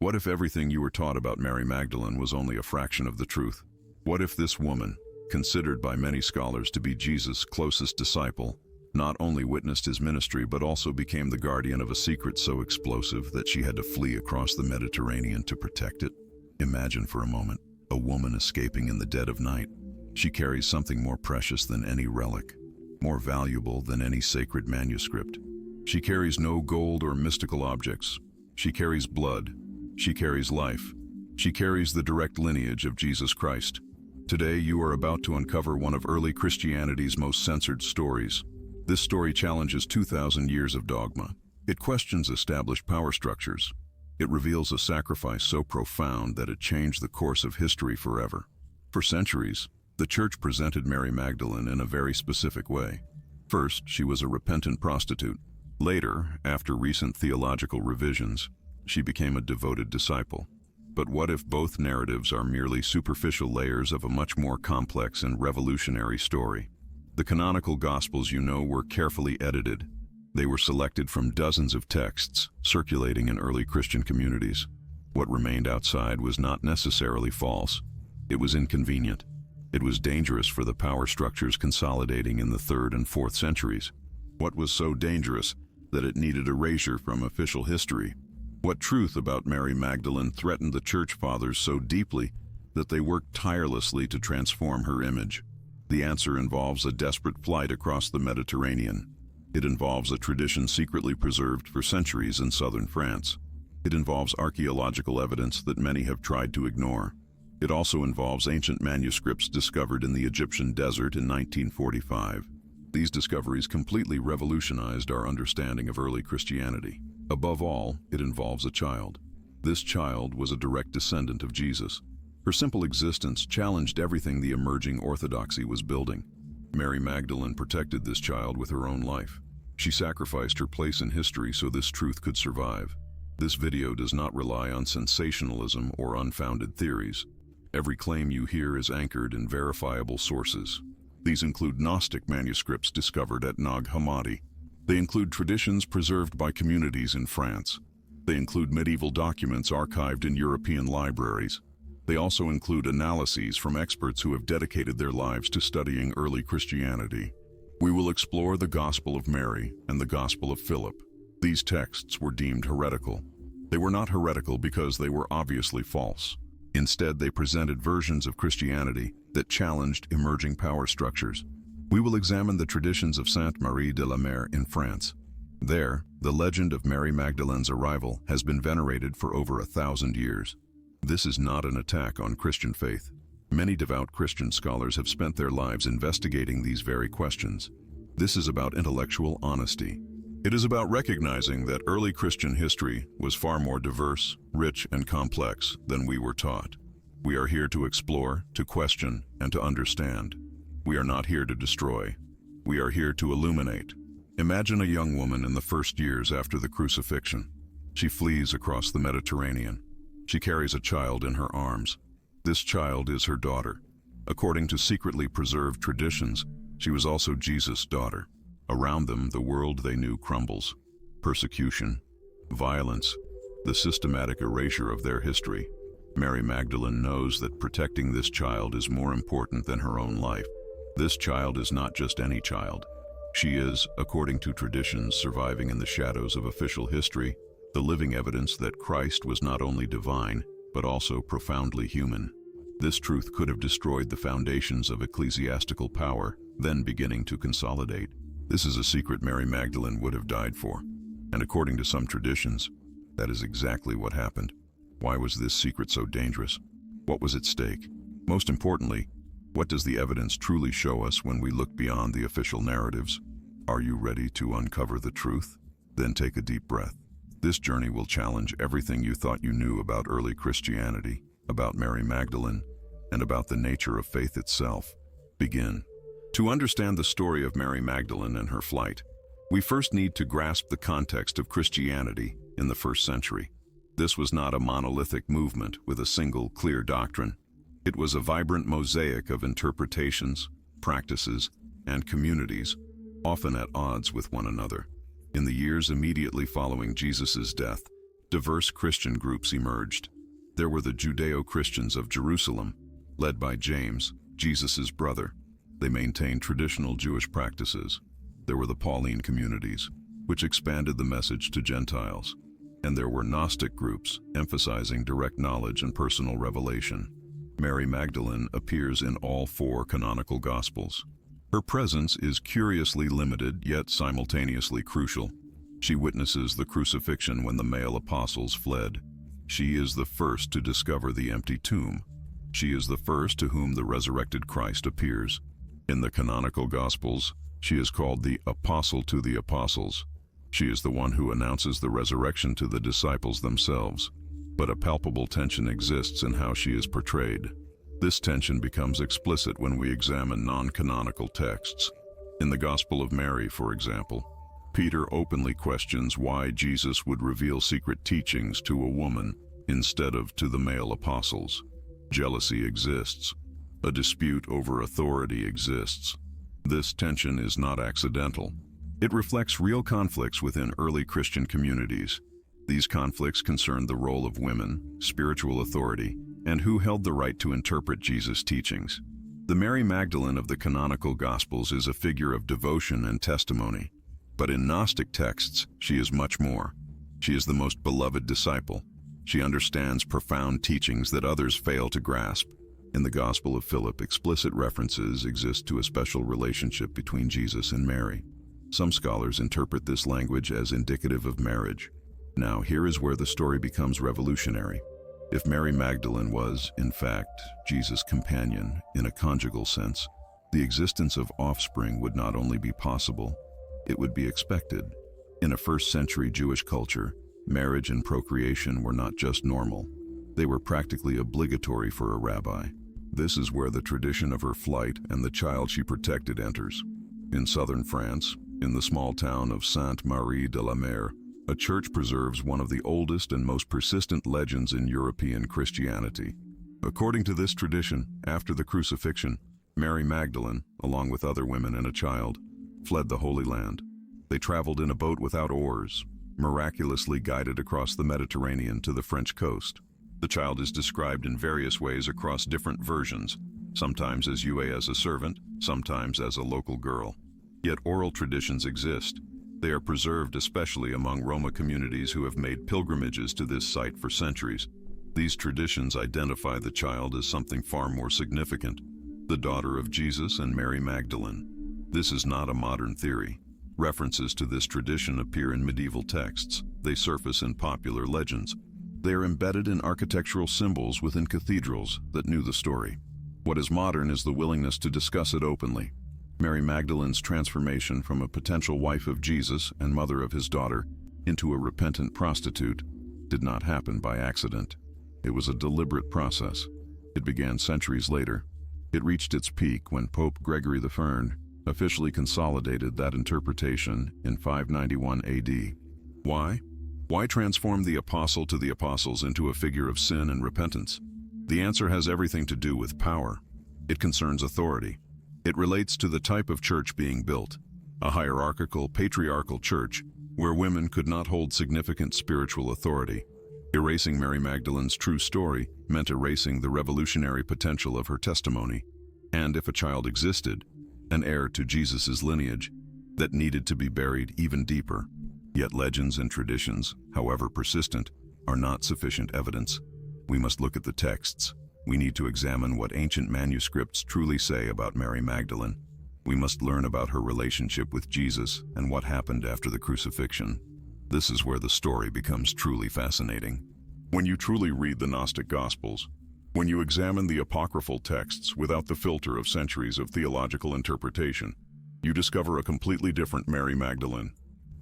What if everything you were taught about Mary Magdalene was only a fraction of the truth? What if this woman, considered by many scholars to be Jesus' closest disciple, not only witnessed his ministry but also became the guardian of a secret so explosive that she had to flee across the Mediterranean to protect it? Imagine for a moment a woman escaping in the dead of night. She carries something more precious than any relic, more valuable than any sacred manuscript. She carries no gold or mystical objects. She carries blood. She carries life. She carries the direct lineage of Jesus Christ. Today you are about to uncover one of early Christianity's most censored stories. This story challenges 2,000 years of dogma. It questions established power structures. It reveals a sacrifice so profound that it changed the course of history forever. For centuries, the Church presented Mary Magdalene in a very specific way. First, she was a repentant prostitute. Later, after recent theological revisions, she became a devoted disciple. But what if both narratives are merely superficial layers of a much more complex and revolutionary story? The canonical Gospels, were carefully edited. They were selected from dozens of texts circulating in early Christian communities. What remained outside was not necessarily false. It was inconvenient. It was dangerous for the power structures consolidating in the 3rd and 4th centuries. What was so dangerous that it needed erasure from official history? What truth about Mary Magdalene threatened the Church Fathers so deeply that they worked tirelessly to transform her image? The answer involves a desperate flight across the Mediterranean. It involves a tradition secretly preserved for centuries in southern France. It involves archaeological evidence that many have tried to ignore. It also involves ancient manuscripts discovered in the Egyptian desert in 1945. These discoveries completely revolutionized our understanding of early Christianity. Above all, it involves a child. This child was a direct descendant of Jesus. Her simple existence challenged everything the emerging orthodoxy was building. Mary Magdalene protected this child with her own life. She sacrificed her place in history so this truth could survive. This video does not rely on sensationalism or unfounded theories. Every claim you hear is anchored in verifiable sources. These include Gnostic manuscripts discovered at Nag Hammadi. They include traditions preserved by communities in France. They include medieval documents archived in European libraries. They also include analyses from experts who have dedicated their lives to studying early Christianity. We will explore the Gospel of Mary and the Gospel of Philip. These texts were deemed heretical. They were not heretical because they were obviously false. Instead, they presented versions of Christianity that challenged emerging power structures. We will examine the traditions of Saintes-Maries-de-la-Mer in France. There, the legend of Mary Magdalene's arrival has been venerated for over 1,000 years. This is not an attack on Christian faith. Many devout Christian scholars have spent their lives investigating these very questions. This is about intellectual honesty. It is about recognizing that early Christian history was far more diverse, rich, and complex than we were taught. We are here to explore, to question, and to understand. We are not here to destroy. We are here to illuminate. Imagine a young woman in the first years after the crucifixion. She flees across the Mediterranean. She carries a child in her arms. This child is her daughter. According to secretly preserved traditions, she was also Jesus' daughter. Around them, the world they knew crumbles. Persecution, violence, the systematic erasure of their history. Mary Magdalene knows that protecting this child is more important than her own life. This child is not just any child. She is, according to traditions surviving in the shadows of official history, the living evidence that Christ was not only divine, but also profoundly human. This truth could have destroyed the foundations of ecclesiastical power, then beginning to consolidate. This is a secret Mary Magdalene would have died for. And according to some traditions, that is exactly what happened. Why was this secret so dangerous? What was at stake? Most importantly, what does the evidence truly show us when we look beyond the official narratives? Are you ready to uncover the truth? Then take a deep breath. This journey will challenge everything you thought you knew about early Christianity, about Mary Magdalene, and about the nature of faith itself. Begin. To understand the story of Mary Magdalene and her flight, we first need to grasp the context of Christianity in the 1st century. This was not a monolithic movement with a single clear doctrine. It was a vibrant mosaic of interpretations, practices, and communities, often at odds with one another. In the years immediately following Jesus' death, diverse Christian groups emerged. There were the Judeo-Christians of Jerusalem, led by James, Jesus' brother. They maintained traditional Jewish practices. There were the Pauline communities, which expanded the message to Gentiles. And there were Gnostic groups, emphasizing direct knowledge and personal revelation. Mary Magdalene appears in all 4 canonical Gospels. Her presence is curiously limited, yet simultaneously crucial. She witnesses the crucifixion when the male apostles fled. She is the first to discover the empty tomb. She is the first to whom the resurrected Christ appears. In the canonical Gospels, she is called the Apostle to the Apostles. She is the one who announces the resurrection to the disciples themselves. But a palpable tension exists in how she is portrayed. This tension becomes explicit when we examine non-canonical texts. In the Gospel of Mary, for example, Peter openly questions why Jesus would reveal secret teachings to a woman instead of to the male apostles. Jealousy exists. A dispute over authority exists. This tension is not accidental. It reflects real conflicts within early Christian communities. These conflicts concerned the role of women, spiritual authority, and who held the right to interpret Jesus' teachings. The Mary Magdalene of the canonical Gospels is a figure of devotion and testimony. But in Gnostic texts, she is much more. She is the most beloved disciple. She understands profound teachings that others fail to grasp. In the Gospel of Philip, explicit references exist to a special relationship between Jesus and Mary. Some scholars interpret this language as indicative of marriage. Now, here is where the story becomes revolutionary. If Mary Magdalene was, in fact, Jesus' companion in a conjugal sense, the existence of offspring would not only be possible, it would be expected. In a first-century Jewish culture, marriage and procreation were not just normal. They were practically obligatory for a rabbi. This is where the tradition of her flight and the child she protected enters. In southern France, in the small town of Saintes-Maries-de-la-Mer, a church preserves one of the oldest and most persistent legends in European Christianity. According to this tradition, after the crucifixion, Mary Magdalene, along with other women and a child, fled the Holy Land. They traveled in a boat without oars, miraculously guided across the Mediterranean to the French coast. The child is described in various ways across different versions, sometimes as a servant, sometimes as a local girl. Yet oral traditions exist. They are preserved especially among Roma communities who have made pilgrimages to this site for centuries. These traditions identify the child as something far more significant, the daughter of Jesus and Mary Magdalene. This is not a modern theory. References to this tradition appear in medieval texts. They surface in popular legends. They are embedded in architectural symbols within cathedrals that knew the story. What is modern is the willingness to discuss it openly. Mary Magdalene's transformation from a potential wife of Jesus and mother of his daughter into a repentant prostitute did not happen by accident. It was a deliberate process. It began centuries later. It reached its peak when Pope Gregory XI officially consolidated that interpretation in 591 AD. Why? Why transform the apostle to the apostles into a figure of sin and repentance? The answer has everything to do with power. It concerns authority. It relates to the type of church being built, a hierarchical, patriarchal church where women could not hold significant spiritual authority. Erasing Mary Magdalene's true story meant erasing the revolutionary potential of her testimony, and if a child existed, an heir to Jesus' lineage that needed to be buried even deeper. Yet legends and traditions, however persistent, are not sufficient evidence. We must look at the texts. We need to examine what ancient manuscripts truly say about Mary Magdalene. We must learn about her relationship with Jesus and what happened after the crucifixion. This is where the story becomes truly fascinating. When you truly read the Gnostic Gospels, when you examine the apocryphal texts without the filter of centuries of theological interpretation, you discover a completely different Mary Magdalene.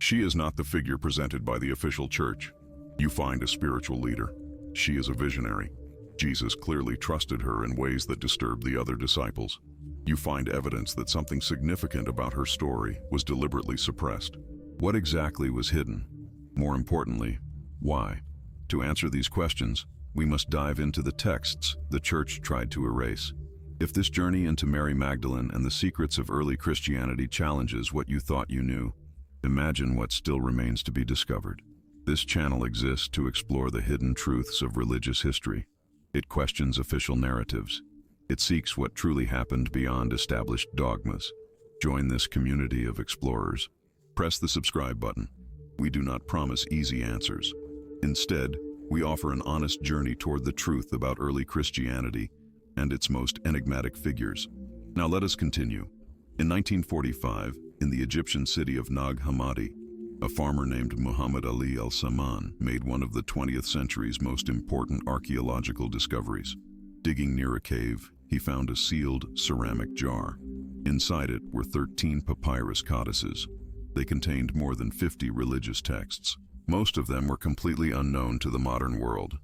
She is not the figure presented by the official church. You find a spiritual leader. She is a visionary. Jesus clearly trusted her in ways that disturbed the other disciples. You find evidence that something significant about her story was deliberately suppressed. What exactly was hidden? More importantly, why? To answer these questions, we must dive into the texts the church tried to erase. If this journey into Mary Magdalene and the secrets of early Christianity challenges what you thought you knew, imagine what still remains to be discovered. This channel exists to explore the hidden truths of religious history. It questions official narratives. It seeks what truly happened beyond established dogmas. Join this community of explorers. Press the subscribe button. We do not promise easy answers. Instead, we offer an honest journey toward the truth about early Christianity and its most enigmatic figures. Now let us continue. In 1945, in the Egyptian city of Nag Hammadi, a farmer named Muhammad Ali al-Saman made one of the 20th century's most important archaeological discoveries. Digging near a cave, he found a sealed ceramic jar. Inside it were 13 papyrus codices. They contained more than 50 religious texts. Most of them were completely unknown to the modern world.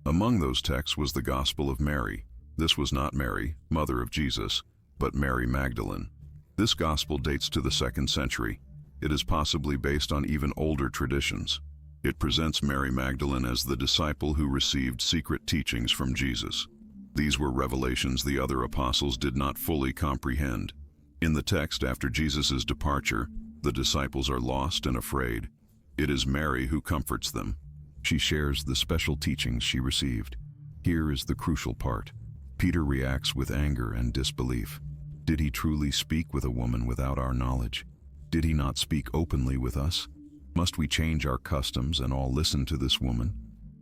Among those texts was the Gospel of Mary. This was not Mary, mother of Jesus, but Mary Magdalene. This gospel dates to the 2nd century. It is possibly based on even older traditions. It presents Mary Magdalene as the disciple who received secret teachings from Jesus. These were revelations the other apostles did not fully comprehend. In the text after Jesus' departure, the disciples are lost and afraid. It is Mary who comforts them. She shares the special teachings she received. Here is the crucial part. Peter reacts with anger and disbelief. Did he truly speak with a woman without our knowledge? Did he not speak openly with us? Must we change our customs and all listen to this woman?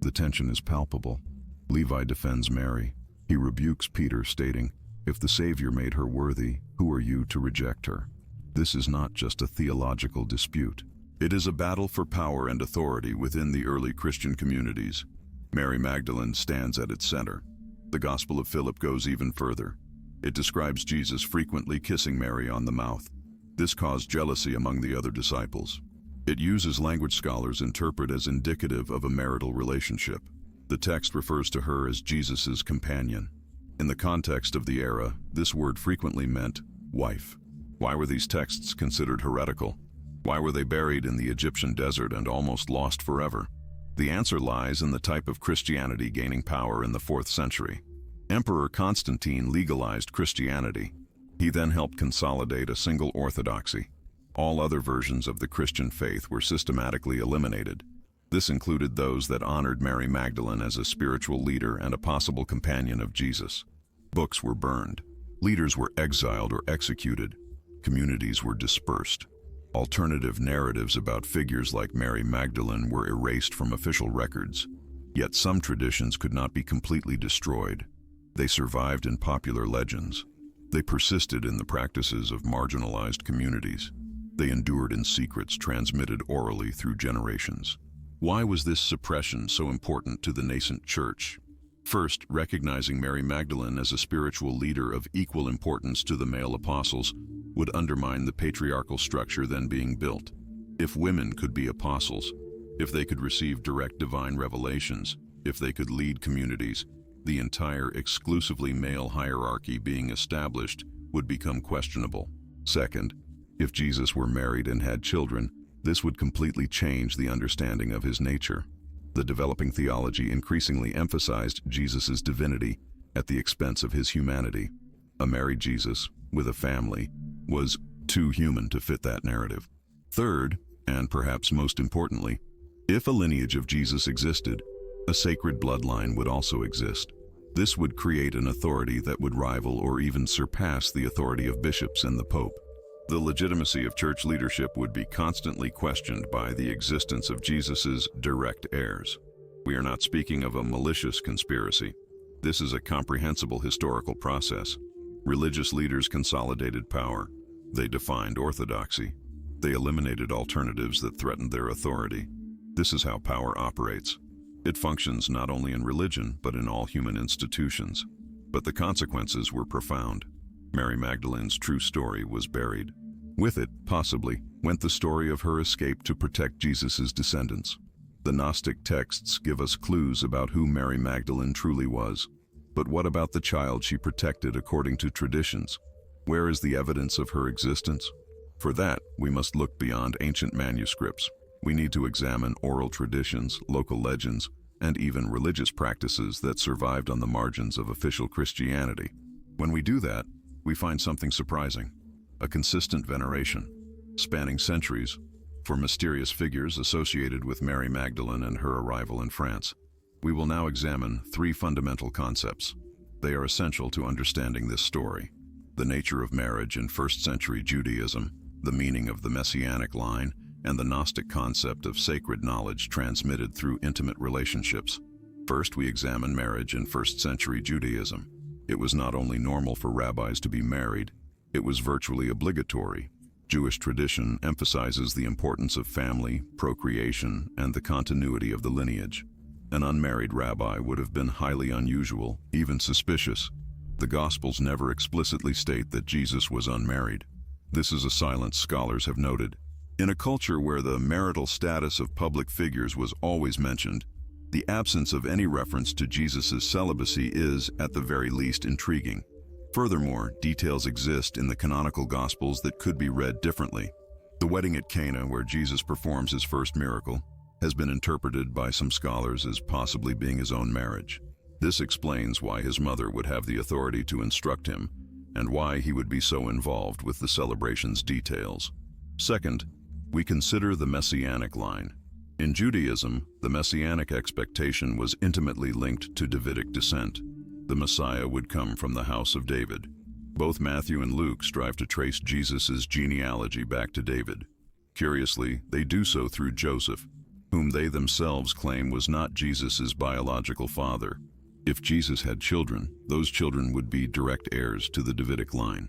The tension is palpable. Levi defends Mary. He rebukes Peter, stating, "If the Savior made her worthy, who are you to reject her?" This is not just a theological dispute. It is a battle for power and authority within the early Christian communities. Mary Magdalene stands at its center. The Gospel of Philip goes even further. It describes Jesus frequently kissing Mary on the mouth. This caused jealousy among the other disciples. It uses language scholars interpret as indicative of a marital relationship. The text refers to her as Jesus' companion. In the context of the era, this word frequently meant wife. Why were these texts considered heretical? Why were they buried in the Egyptian desert and almost lost forever? The answer lies in the type of Christianity gaining power in the 4th century. Emperor Constantine legalized Christianity. He then helped consolidate a single orthodoxy. All other versions of the Christian faith were systematically eliminated. This included those that honored Mary Magdalene as a spiritual leader and a possible companion of Jesus. Books were burned. Leaders were exiled or executed. Communities were dispersed. Alternative narratives about figures like Mary Magdalene were erased from official records. Yet some traditions could not be completely destroyed. They survived in popular legends. They persisted in the practices of marginalized communities. They endured in secrets transmitted orally through generations. Why was this suppression so important to the nascent church? First, recognizing Mary Magdalene as a spiritual leader of equal importance to the male apostles would undermine the patriarchal structure then being built. If women could be apostles, if they could receive direct divine revelations, if they could lead communities, the entire exclusively male hierarchy being established would become questionable. Second, if Jesus were married and had children, this would completely change the understanding of his nature. The developing theology increasingly emphasized Jesus' divinity at the expense of his humanity. A married Jesus, with a family, was too human to fit that narrative. Third, and perhaps most importantly, if a lineage of Jesus existed, a sacred bloodline would also exist. This would create an authority that would rival or even surpass the authority of bishops and the Pope. The legitimacy of church leadership would be constantly questioned by the existence of Jesus' direct heirs. We are not speaking of a malicious conspiracy. This is a comprehensible historical process. Religious leaders consolidated power. They defined orthodoxy. They eliminated alternatives that threatened their authority. This is how power operates. It functions not only in religion, but in all human institutions. But the consequences were profound. Mary Magdalene's true story was buried. With it, possibly, went the story of her escape to protect Jesus' descendants. The Gnostic texts give us clues about who Mary Magdalene truly was. But what about the child she protected according to traditions? Where is the evidence of her existence? For that, we must look beyond ancient manuscripts. We need to examine oral traditions, local legends, and even religious practices that survived on the margins of official Christianity. When we do that, we find something surprising: a consistent veneration, spanning centuries, for mysterious figures associated with Mary Magdalene and her arrival in France. We will now examine three fundamental concepts. They are essential to understanding this story: the nature of marriage in first-century Judaism, the meaning of the Messianic line, and the Gnostic concept of sacred knowledge transmitted through intimate relationships. First, we examine marriage in first-century Judaism. It was not only normal for rabbis to be married, it was virtually obligatory. Jewish tradition emphasizes the importance of family, procreation, and the continuity of the lineage. An unmarried rabbi would have been highly unusual, even suspicious. The Gospels never explicitly state that Jesus was unmarried. This is a silence scholars have noted. In a culture where the marital status of public figures was always mentioned, the absence of any reference to Jesus' celibacy is, at the very least, intriguing. Furthermore, details exist in the canonical Gospels that could be read differently. The wedding at Cana, where Jesus performs his first miracle, has been interpreted by some scholars as possibly being his own marriage. This explains why his mother would have the authority to instruct him, and why he would be so involved with the celebration's details. Second, we consider the Messianic line. In Judaism, the Messianic expectation was intimately linked to Davidic descent. The Messiah would come from the house of David. Both Matthew and Luke strive to trace Jesus' genealogy back to David. Curiously, they do so through Joseph, whom they themselves claim was not Jesus' biological father. If Jesus had children, those children would be direct heirs to the Davidic line.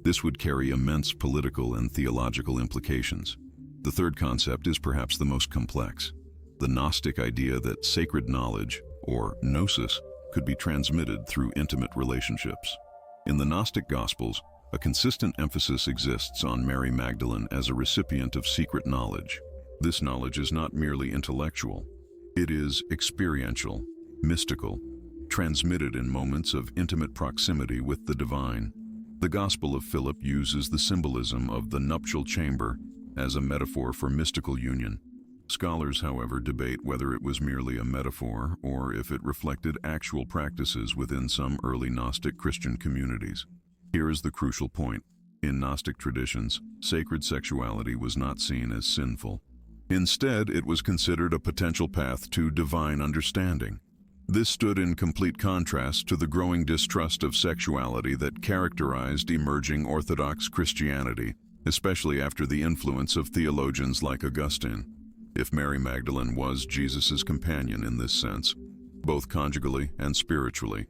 This would carry immense political and theological implications. The third concept is perhaps the most complex: the Gnostic idea that sacred knowledge, or gnosis, could be transmitted through intimate relationships. In the Gnostic Gospels, a consistent emphasis exists on Mary Magdalene as a recipient of secret knowledge. This knowledge is not merely intellectual. It is experiential, mystical, transmitted in moments of intimate proximity with the divine. The Gospel of Philip uses the symbolism of the nuptial chamber as a metaphor for mystical union. Scholars, however, debate whether it was merely a metaphor or if it reflected actual practices within some early Gnostic Christian communities. Here is the crucial point. In Gnostic traditions, sacred sexuality was not seen as sinful. Instead, it was considered a potential path to divine understanding. This stood in complete contrast to the growing distrust of sexuality that characterized emerging Orthodox Christianity, especially after the influence of theologians like Augustine. If Mary Magdalene was Jesus' companion in this sense, both conjugally and spiritually,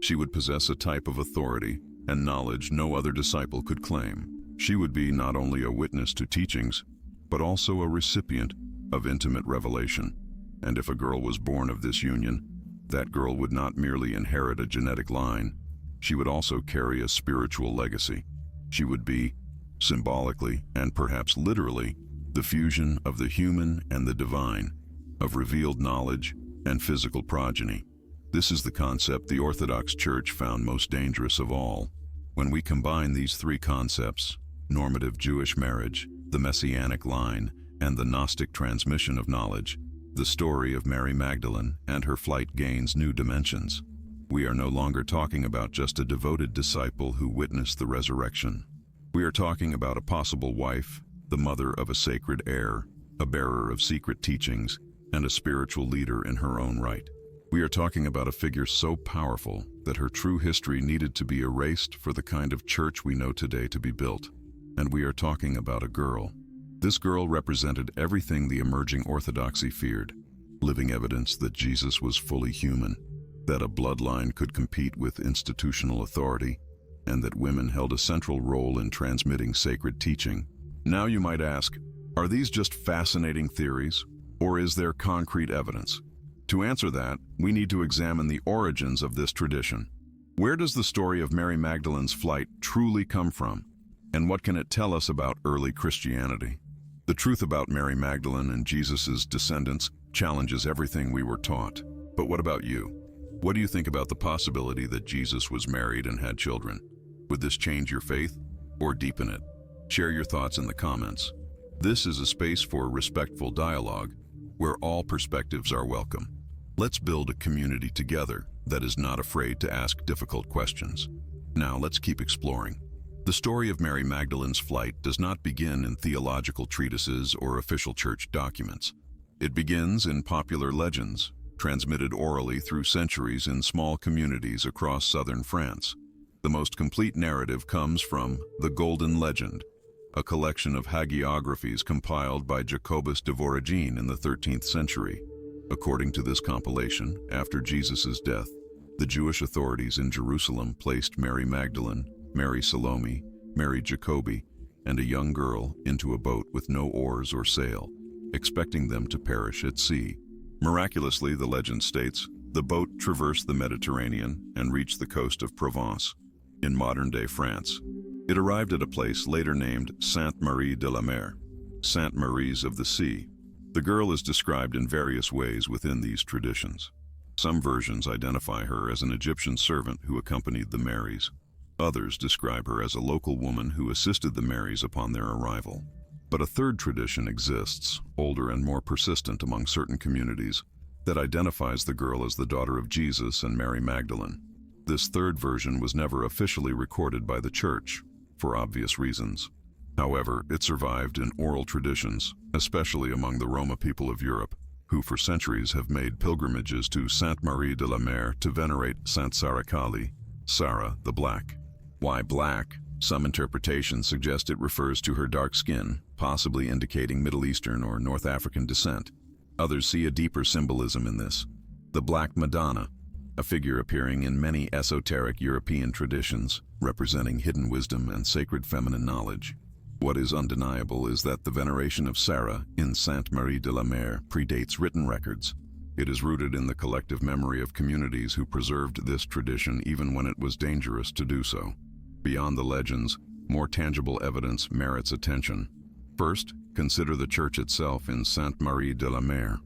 she would possess a type of authority and knowledge no other disciple could claim. She would be not only a witness to teachings, but also a recipient of intimate revelation. And if a girl was born of this union, that girl would not merely inherit a genetic line, she would also carry a spiritual legacy. She would be, symbolically and perhaps literally, the fusion of the human and the divine, of revealed knowledge and physical progeny. This is the concept the Orthodox Church found most dangerous of all. When we combine these three concepts, normative Jewish marriage, the Messianic line, and the Gnostic transmission of knowledge, the story of Mary Magdalene and her flight gains new dimensions. We are no longer talking about just a devoted disciple who witnessed the resurrection. We are talking about a possible wife, the mother of a sacred heir, a bearer of secret teachings, and a spiritual leader in her own right. We are talking about a figure so powerful that her true history needed to be erased for the kind of church we know today to be built. And we are talking about a girl. This girl represented everything the emerging orthodoxy feared: living evidence that Jesus was fully human, that a bloodline could compete with institutional authority, and that women held a central role in transmitting sacred teaching. Now you might ask, are these just fascinating theories, or is there concrete evidence? To answer that, we need to examine the origins of this tradition. Where does the story of Mary Magdalene's flight truly come from? And what can it tell us about early Christianity? The truth about Mary Magdalene and Jesus' descendants challenges everything we were taught. But what about you? What do you think about the possibility that Jesus was married and had children? Would this change your faith or deepen it? Share your thoughts in the comments. This is a space for respectful dialogue where all perspectives are welcome. Let's build a community together that is not afraid to ask difficult questions. Now let's keep exploring. The story of Mary Magdalene's flight does not begin in theological treatises or official church documents. It begins in popular legends, transmitted orally through centuries in small communities across southern France. The most complete narrative comes from The Golden Legend, a collection of hagiographies compiled by Jacobus de Voragine in the 13th century. According to this compilation, after Jesus' death, the Jewish authorities in Jerusalem placed Mary Magdalene, Mary Salome, Mary Jacobi, and a young girl into a boat with no oars or sail, expecting them to perish at sea. Miraculously, the legend states, the boat traversed the Mediterranean and reached the coast of Provence, in modern-day France. It arrived at a place later named Saintes-Maries-de-la-Mer, Saint Maries of the Sea. The girl is described in various ways within these traditions. Some versions identify her as an Egyptian servant who accompanied the Marys. Others describe her as a local woman who assisted the Marys upon their arrival. But a third tradition exists, older and more persistent among certain communities, that identifies the girl as the daughter of Jesus and Mary Magdalene. This third version was never officially recorded by the Church, for obvious reasons. However, it survived in oral traditions, especially among the Roma people of Europe, who for centuries have made pilgrimages to Saintes-Maries-de-la-Mer to venerate Saint Sarah Kali, Sarah the Black. Why black? Some interpretations suggest it refers to her dark skin, possibly indicating Middle Eastern or North African descent. Others see a deeper symbolism in this. The Black Madonna, a figure appearing in many esoteric European traditions, representing hidden wisdom and sacred feminine knowledge. What is undeniable is that the veneration of Sarah in Saintes-Maries-de-la-Mer predates written records. It is rooted in the collective memory of communities who preserved this tradition even when it was dangerous to do so. Beyond the legends, more tangible evidence merits attention. First, consider the church itself in Saintes-Maries-de-la-Mer.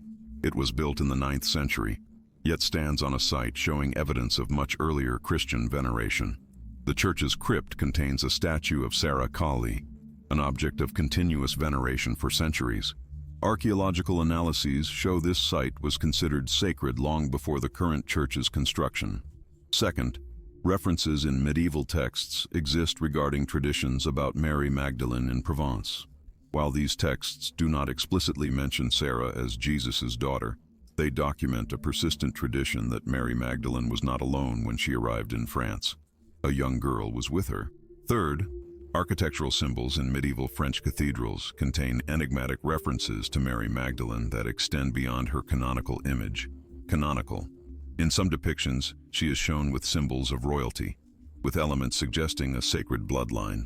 It was built in the 9th century, yet stands on a site showing evidence of much earlier Christian veneration. The church's crypt contains a statue of Sarah Kali, an object of continuous veneration for centuries. Archaeological analyses show this site was considered sacred long before the current church's construction. Second, references in medieval texts exist regarding traditions about Mary Magdalene in Provence. While these texts do not explicitly mention Sarah as Jesus' daughter, they document a persistent tradition that Mary Magdalene was not alone when she arrived in France. A young girl was with her. Third, architectural symbols in medieval French cathedrals contain enigmatic references to Mary Magdalene that extend beyond her canonical image. Canonical. In some depictions, she is shown with symbols of royalty, with elements suggesting a sacred bloodline.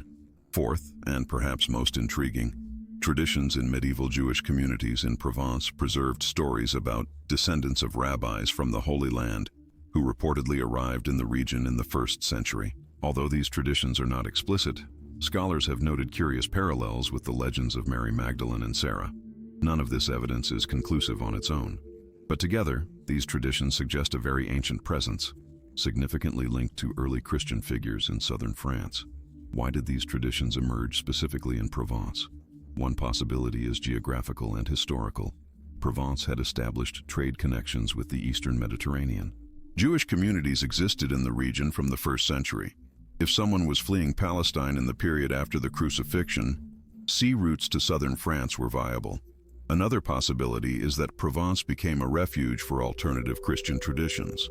Fourth, and perhaps most intriguing, traditions in medieval Jewish communities in Provence preserved stories about descendants of rabbis from the Holy Land who reportedly arrived in the region in the 1st century. Although these traditions are not explicit, scholars have noted curious parallels with the legends of Mary Magdalene and Sarah. None of this evidence is conclusive on its own. But together, these traditions suggest a very ancient presence, significantly linked to early Christian figures in southern France. Why did these traditions emerge specifically in Provence? One possibility is geographical and historical. Provence had established trade connections with the eastern Mediterranean. Jewish communities existed in the region from the 1st century. If someone was fleeing Palestine in the period after the crucifixion, sea routes to southern France were viable. Another possibility is that Provence became a refuge for alternative Christian traditions.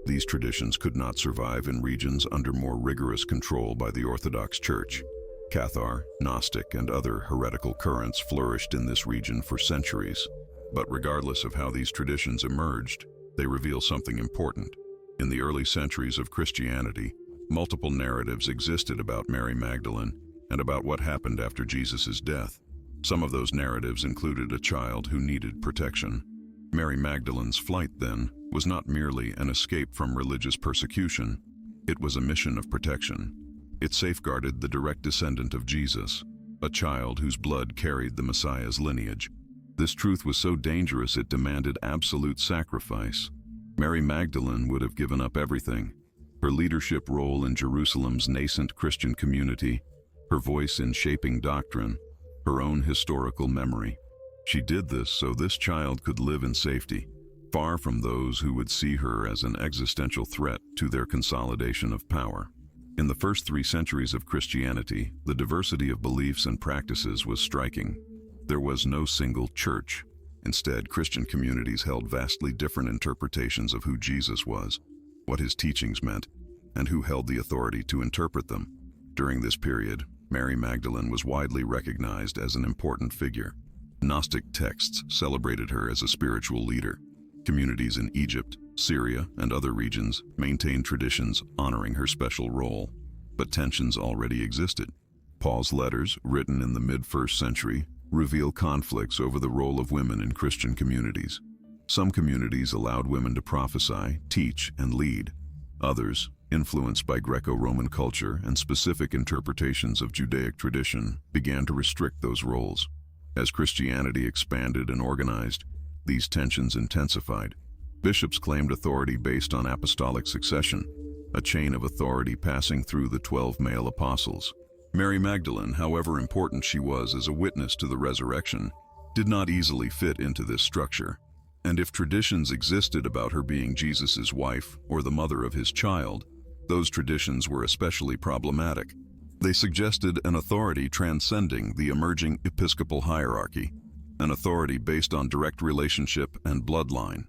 These traditions could not survive in regions under more rigorous control by the Orthodox Church. Cathar, Gnostic, and other heretical currents flourished in this region for centuries. But regardless of how these traditions emerged, they reveal something important. In the early centuries of Christianity, multiple narratives existed about Mary Magdalene and about what happened after Jesus' death. Some of those narratives included a child who needed protection. Mary Magdalene's flight, then, was not merely an escape from religious persecution. It was a mission of protection. It safeguarded the direct descendant of Jesus, a child whose blood carried the Messiah's lineage. This truth was so dangerous it demanded absolute sacrifice. Mary Magdalene would have given up everything: her leadership role in Jerusalem's nascent Christian community, her voice in shaping doctrine, her own historical memory. She did this so this child could live in safety, far from those who would see her as an existential threat to their consolidation of power. In the first 3 centuries of Christianity, the diversity of beliefs and practices was striking. There was no single church. Instead, Christian communities held vastly different interpretations of who Jesus was, what his teachings meant, and who held the authority to interpret them. During this period, Mary Magdalene was widely recognized as an important figure. Gnostic texts celebrated her as a spiritual leader. Communities in Egypt, Syria, and other regions maintained traditions honoring her special role. But tensions already existed. Paul's letters, written in the mid-1st century, reveal conflicts over the role of women in Christian communities. Some communities allowed women to prophesy, teach, and lead. Others, influenced by Greco-Roman culture and specific interpretations of Judaic tradition, began to restrict those roles. As Christianity expanded and organized, these tensions intensified. Bishops claimed authority based on apostolic succession, a chain of authority passing through the 12 male apostles. Mary Magdalene, however important she was as a witness to the resurrection, did not easily fit into this structure. And if traditions existed about her being Jesus' wife or the mother of his child, those traditions were especially problematic. They suggested an authority transcending the emerging episcopal hierarchy, an authority based on direct relationship and bloodline.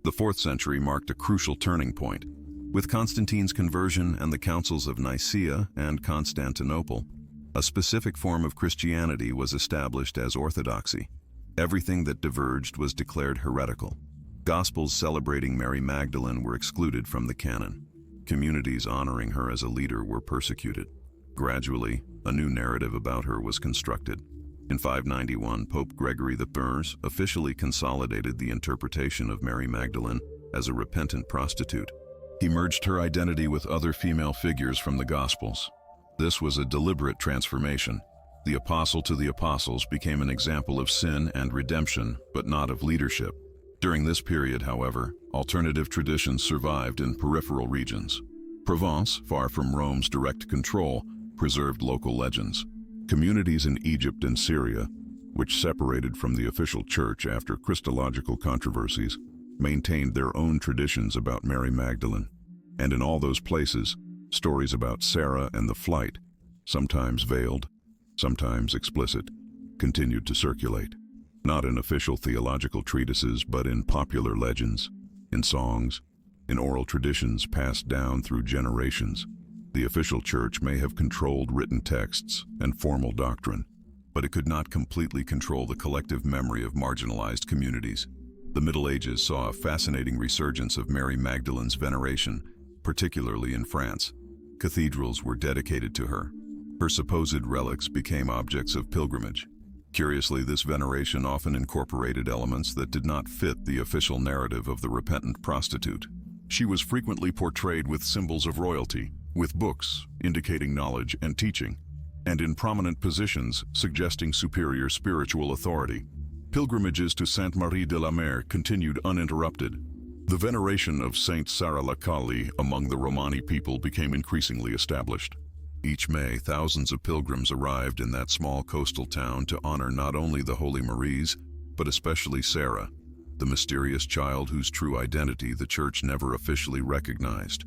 The 4th century marked a crucial turning point. With Constantine's conversion and the councils of Nicaea and Constantinople, a specific form of Christianity was established as orthodoxy. Everything that diverged was declared heretical. Gospels celebrating Mary Magdalene were excluded from the canon. Communities honoring her as a leader were persecuted. Gradually, a new narrative about her was constructed. In 591, Pope Gregory I officially consolidated the interpretation of Mary Magdalene as a repentant prostitute. He merged her identity with other female figures from the Gospels. This was a deliberate transformation. The apostle to the apostles became an example of sin and redemption, but not of leadership. During this period, however, alternative traditions survived in peripheral regions. Provence, far from Rome's direct control, preserved local legends. Communities in Egypt and Syria, which separated from the official church after Christological controversies, maintained their own traditions about Mary Magdalene. And in all those places, stories about Sarah and the flight, sometimes veiled, sometimes explicit, continued to circulate. Not in official theological treatises, but in popular legends, in songs, in oral traditions passed down through generations. The official church may have controlled written texts and formal doctrine, but it could not completely control the collective memory of marginalized communities. The Middle Ages saw a fascinating resurgence of Mary Magdalene's veneration, particularly in France. Cathedrals were dedicated to her. Her supposed relics became objects of pilgrimage. Curiously, this veneration often incorporated elements that did not fit the official narrative of the repentant prostitute. She was frequently portrayed with symbols of royalty, with books indicating knowledge and teaching, and in prominent positions suggesting superior spiritual authority. Pilgrimages to Saintes-Maries-de-la-Mer continued uninterrupted. The veneration of Saint Sarah Lacaille among the Romani people became increasingly established. Each May, thousands of pilgrims arrived in that small coastal town to honor not only the Holy Maries, but especially Sarah, the mysterious child whose true identity the Church never officially recognized.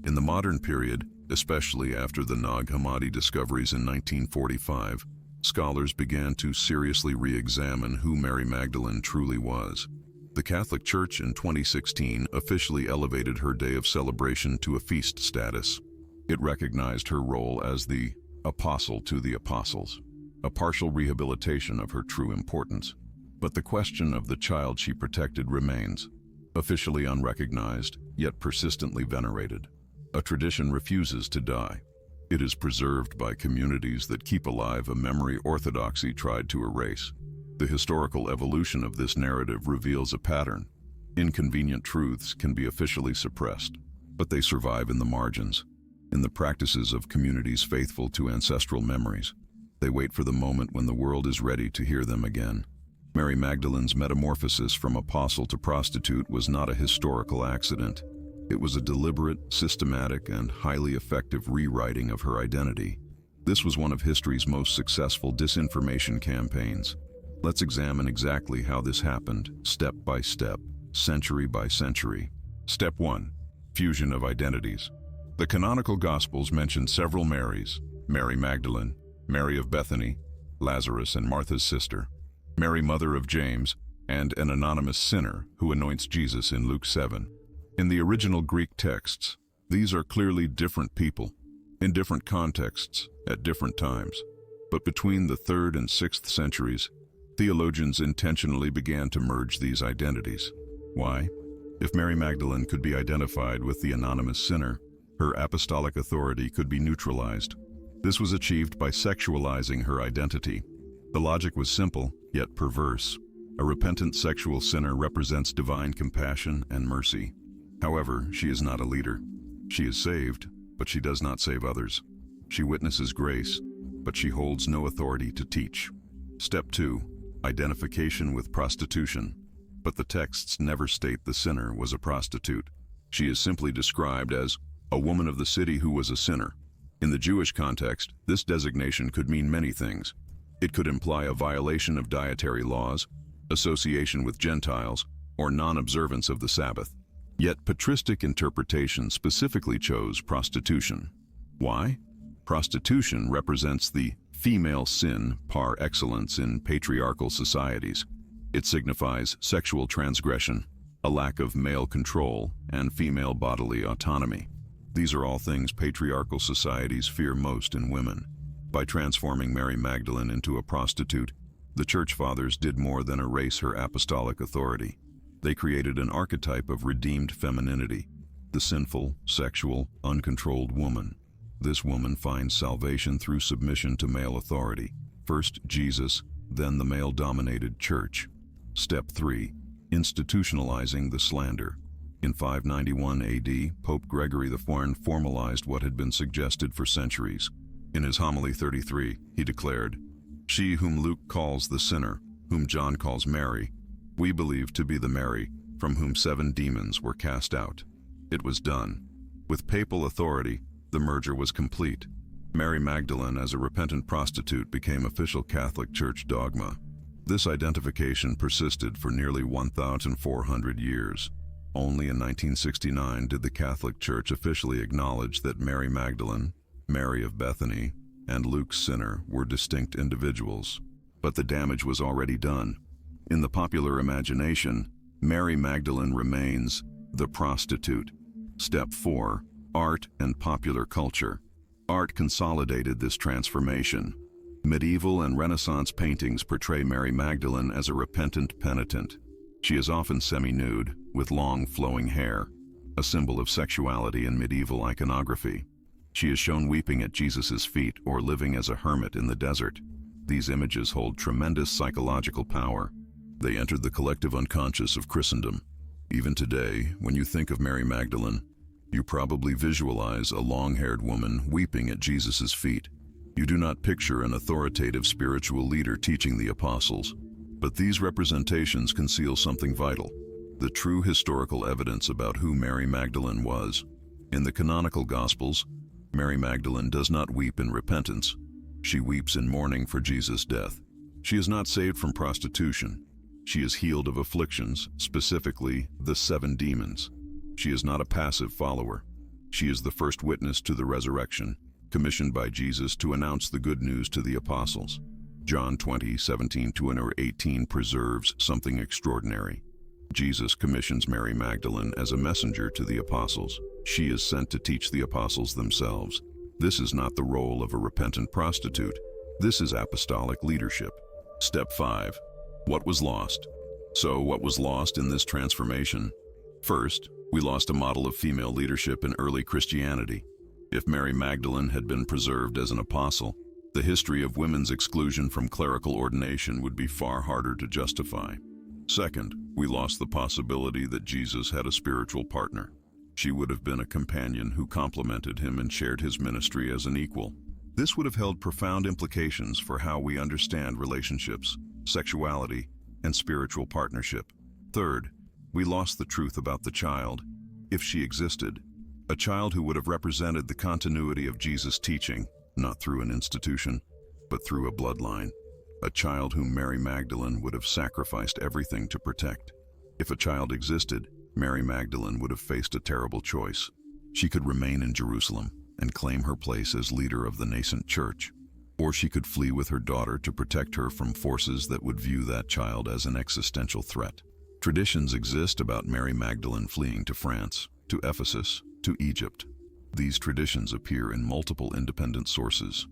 In the modern period, especially after the Nag Hammadi discoveries in 1945, scholars began to seriously re-examine who Mary Magdalene truly was. The Catholic Church in 2016 officially elevated her day of celebration to a feast status. It recognized her role as the apostle to the apostles, a partial rehabilitation of her true importance. But the question of the child she protected remains, officially unrecognized, yet persistently venerated. A tradition refuses to die. It is preserved by communities that keep alive a memory orthodoxy tried to erase. The historical evolution of this narrative reveals a pattern. Inconvenient truths can be officially suppressed, but they survive in the margins, in the practices of communities faithful to ancestral memories. They wait for the moment when the world is ready to hear them again. Mary Magdalene's metamorphosis from apostle to prostitute was not a historical accident. It was a deliberate, systematic, and highly effective rewriting of her identity. This was one of history's most successful disinformation campaigns. Let's examine exactly how this happened, step by step, century by century. Step 1. Fusion of identities. The canonical Gospels mention several Marys: Mary Magdalene, Mary of Bethany, Lazarus and Martha's sister, Mary mother of James, and an anonymous sinner who anoints Jesus in Luke 7. In the original Greek texts, these are clearly different people, in different contexts, at different times. But between the 3rd and 6th centuries, theologians intentionally began to merge these identities. Why? If Mary Magdalene could be identified with the anonymous sinner, her apostolic authority could be neutralized. This was achieved by sexualizing her identity. The logic was simple, yet perverse. A repentant sexual sinner represents divine compassion and mercy. However, she is not a leader. She is saved, but she does not save others. She witnesses grace, but she holds no authority to teach. Step 2. Identification with prostitution. But the texts never state the sinner was a prostitute. She is simply described as a woman of the city who was a sinner. In the Jewish context, this designation could mean many things. It could imply a violation of dietary laws, association with Gentiles, or non-observance of the Sabbath. Yet patristic interpretation specifically chose prostitution. Why? Prostitution represents the female sin par excellence in patriarchal societies. It signifies sexual transgression, a lack of male control, and female bodily autonomy. These are all things patriarchal societies fear most in women. By transforming Mary Magdalene into a prostitute, the Church Fathers did more than erase her apostolic authority. They created an archetype of redeemed femininity, the sinful, sexual, uncontrolled woman. This woman finds salvation through submission to male authority. First Jesus, then the male-dominated church. Step 3. Institutionalizing the slander. In 591 AD, Pope Gregory IV formalized what had been suggested for centuries. In his homily 33, he declared, "She whom Luke calls the sinner, whom John calls Mary, we believe to be the Mary from whom 7 demons were cast out." It was done. With papal authority, the merger was complete. Mary Magdalene as a repentant prostitute became official Catholic Church dogma. This identification persisted for nearly 1,400 years. Only in 1969 did the Catholic Church officially acknowledge that Mary Magdalene, Mary of Bethany, and Luke's sinner were distinct individuals. But the damage was already done. In the popular imagination, Mary Magdalene remains the prostitute. Step 4. Art and popular culture. Art consolidated this transformation. Medieval and Renaissance paintings portray Mary Magdalene as a repentant penitent. She is often semi-nude, with long flowing hair, a symbol of sexuality in medieval iconography. She is shown weeping at Jesus' feet or living as a hermit in the desert. These images hold tremendous psychological power. They entered the collective unconscious of Christendom. Even today, when you think of Mary Magdalene, you probably visualize a long-haired woman weeping at Jesus' feet. You do not picture an authoritative spiritual leader teaching the apostles. But these representations conceal something vital, the true historical evidence about who Mary Magdalene was. In the canonical Gospels, Mary Magdalene does not weep in repentance. She weeps in mourning for Jesus' death. She is not saved from prostitution. She is healed of afflictions, specifically the 7 demons. She is not a passive follower. She is the first witness to the resurrection, commissioned by Jesus to announce the good news to the apostles. John 20:17-18 preserves something extraordinary. Jesus commissions Mary Magdalene as a messenger to the apostles. She is sent to teach the apostles themselves. This is not the role of a repentant prostitute. This is apostolic leadership. Step 5. What was lost? So what was lost in this transformation? First, we lost a model of female leadership in early Christianity. If Mary Magdalene had been preserved as an apostle, the history of women's exclusion from clerical ordination would be far harder to justify. Second, we lost the possibility that Jesus had a spiritual partner. She would have been a companion who complemented him and shared his ministry as an equal. This would have held profound implications for how we understand relationships, sexuality, and spiritual partnership. Third, we lost the truth about the child, if she existed, a child who would have represented the continuity of Jesus' teaching, not through an institution, but through a bloodline. A child whom Mary Magdalene would have sacrificed everything to protect. If a child existed, Mary Magdalene would have faced a terrible choice. She could remain in Jerusalem and claim her place as leader of the nascent church, or she could flee with her daughter to protect her from forces that would view that child as an existential threat. Traditions exist about Mary Magdalene fleeing to France, to Ephesus, to Egypt. These traditions appear in multiple independent sources.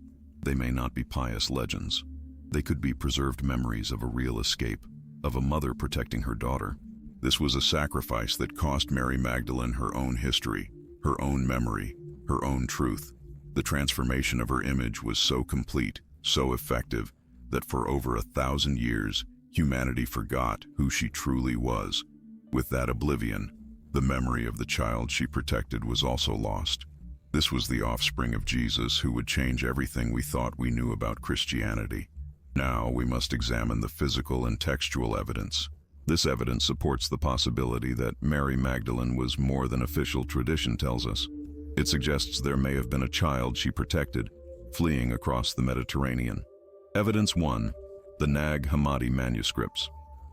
They may not be pious legends. They could be preserved memories of a real escape, of a mother protecting her daughter. This was a sacrifice that cost Mary Magdalene her own history, her own memory, her own truth. The transformation of her image was so complete, so effective, that for over 1,000 years, humanity forgot who she truly was. With that oblivion, the memory of the child she protected was also lost. This was the offspring of Jesus who would change everything we thought we knew about Christianity. Now we must examine the physical and textual evidence. This evidence supports the possibility that Mary Magdalene was more than official tradition tells us. It suggests there may have been a child she protected, fleeing across the Mediterranean. Evidence 1. The Nag Hammadi manuscripts.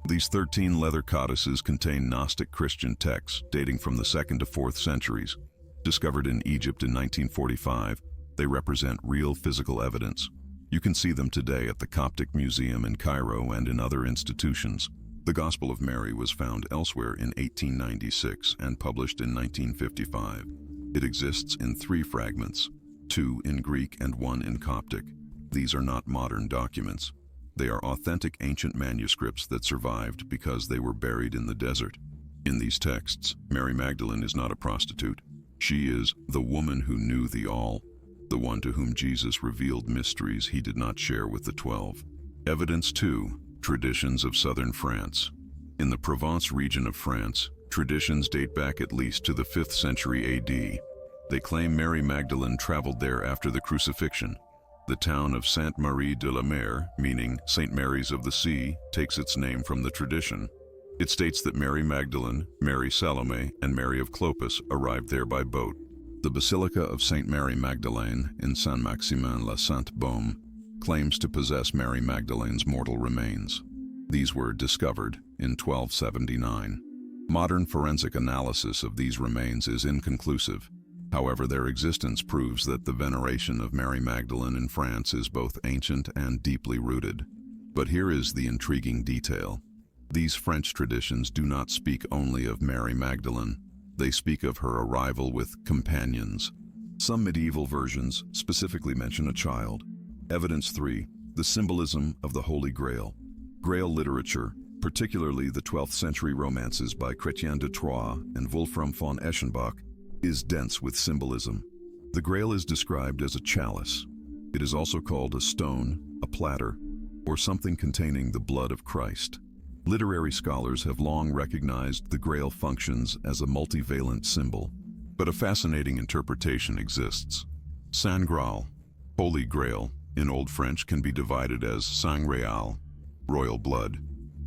These 13 leather codices contain Gnostic Christian texts dating from the 2nd to 4th centuries. Discovered in Egypt in 1945, they represent real physical evidence. You can see them today at the Coptic Museum in Cairo and in other institutions. The Gospel of Mary was found elsewhere in 1896 and published in 1955. It exists in 3 fragments, 2 in Greek and 1 in Coptic. These are not modern documents. They are authentic ancient manuscripts that survived because they were buried in the desert. In these texts, Mary Magdalene is not a prostitute. She is the woman who knew the all, the one to whom Jesus revealed mysteries he did not share with the 12. Evidence 2. Traditions of southern France. In the Provence region of France, traditions date back at least to the 5th century AD. They claim Mary Magdalene traveled there after the crucifixion. The town of Saintes-Maries-de-la-Mer, meaning St. Mary's of the Sea, takes its name from the tradition. It states that Mary Magdalene, Mary Salome, and Mary of Clopas arrived there by boat. The Basilica of St. Mary Magdalene in Saint-Maximin-la-Sainte-Baume claims to possess Mary Magdalene's mortal remains. These were discovered in 1279. Modern forensic analysis of these remains is inconclusive. However, their existence proves that the veneration of Mary Magdalene in France is both ancient and deeply rooted. But here is the intriguing detail. These French traditions do not speak only of Mary Magdalene. They speak of her arrival with companions. Some medieval versions specifically mention a child. Evidence 3. The symbolism of the Holy Grail. Grail literature, particularly the 12th century romances by Chrétien de Troyes and Wolfram von Eschenbach, is dense with symbolism. The Grail is described as a chalice. It is also called a stone, a platter, or something containing the blood of Christ. Literary scholars have long recognized the Grail functions as a multivalent symbol, but a fascinating interpretation exists. Saint Graal, Holy Grail, in Old French can be divided as sang réal, royal blood.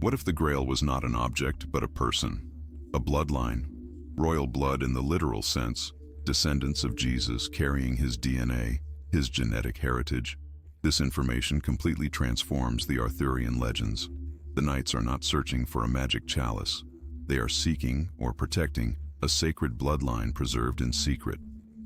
What if the Grail was not an object, but a person, a bloodline? Royal blood in the literal sense, descendants of Jesus carrying his DNA, his genetic heritage. This information completely transforms the Arthurian legends. The knights are not searching for a magic chalice. They are seeking or protecting a sacred bloodline preserved in secret.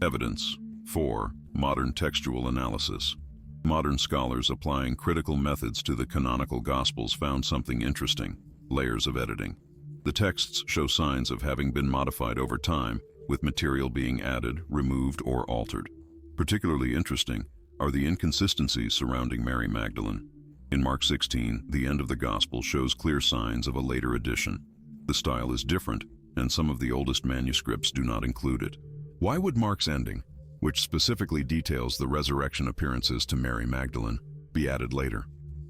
Evidence 4. Modern textual analysis. Modern scholars applying critical methods to the canonical Gospels found something interesting: layers of editing. The texts show signs of having been modified over time, with material being added, removed, or altered. Particularly interesting are the inconsistencies surrounding Mary Magdalene. In Mark 16, the end of the Gospel shows clear signs of a later addition. The style is different, and some of the oldest manuscripts do not include it. Why would Mark's ending, which specifically details the resurrection appearances to Mary Magdalene, be added later?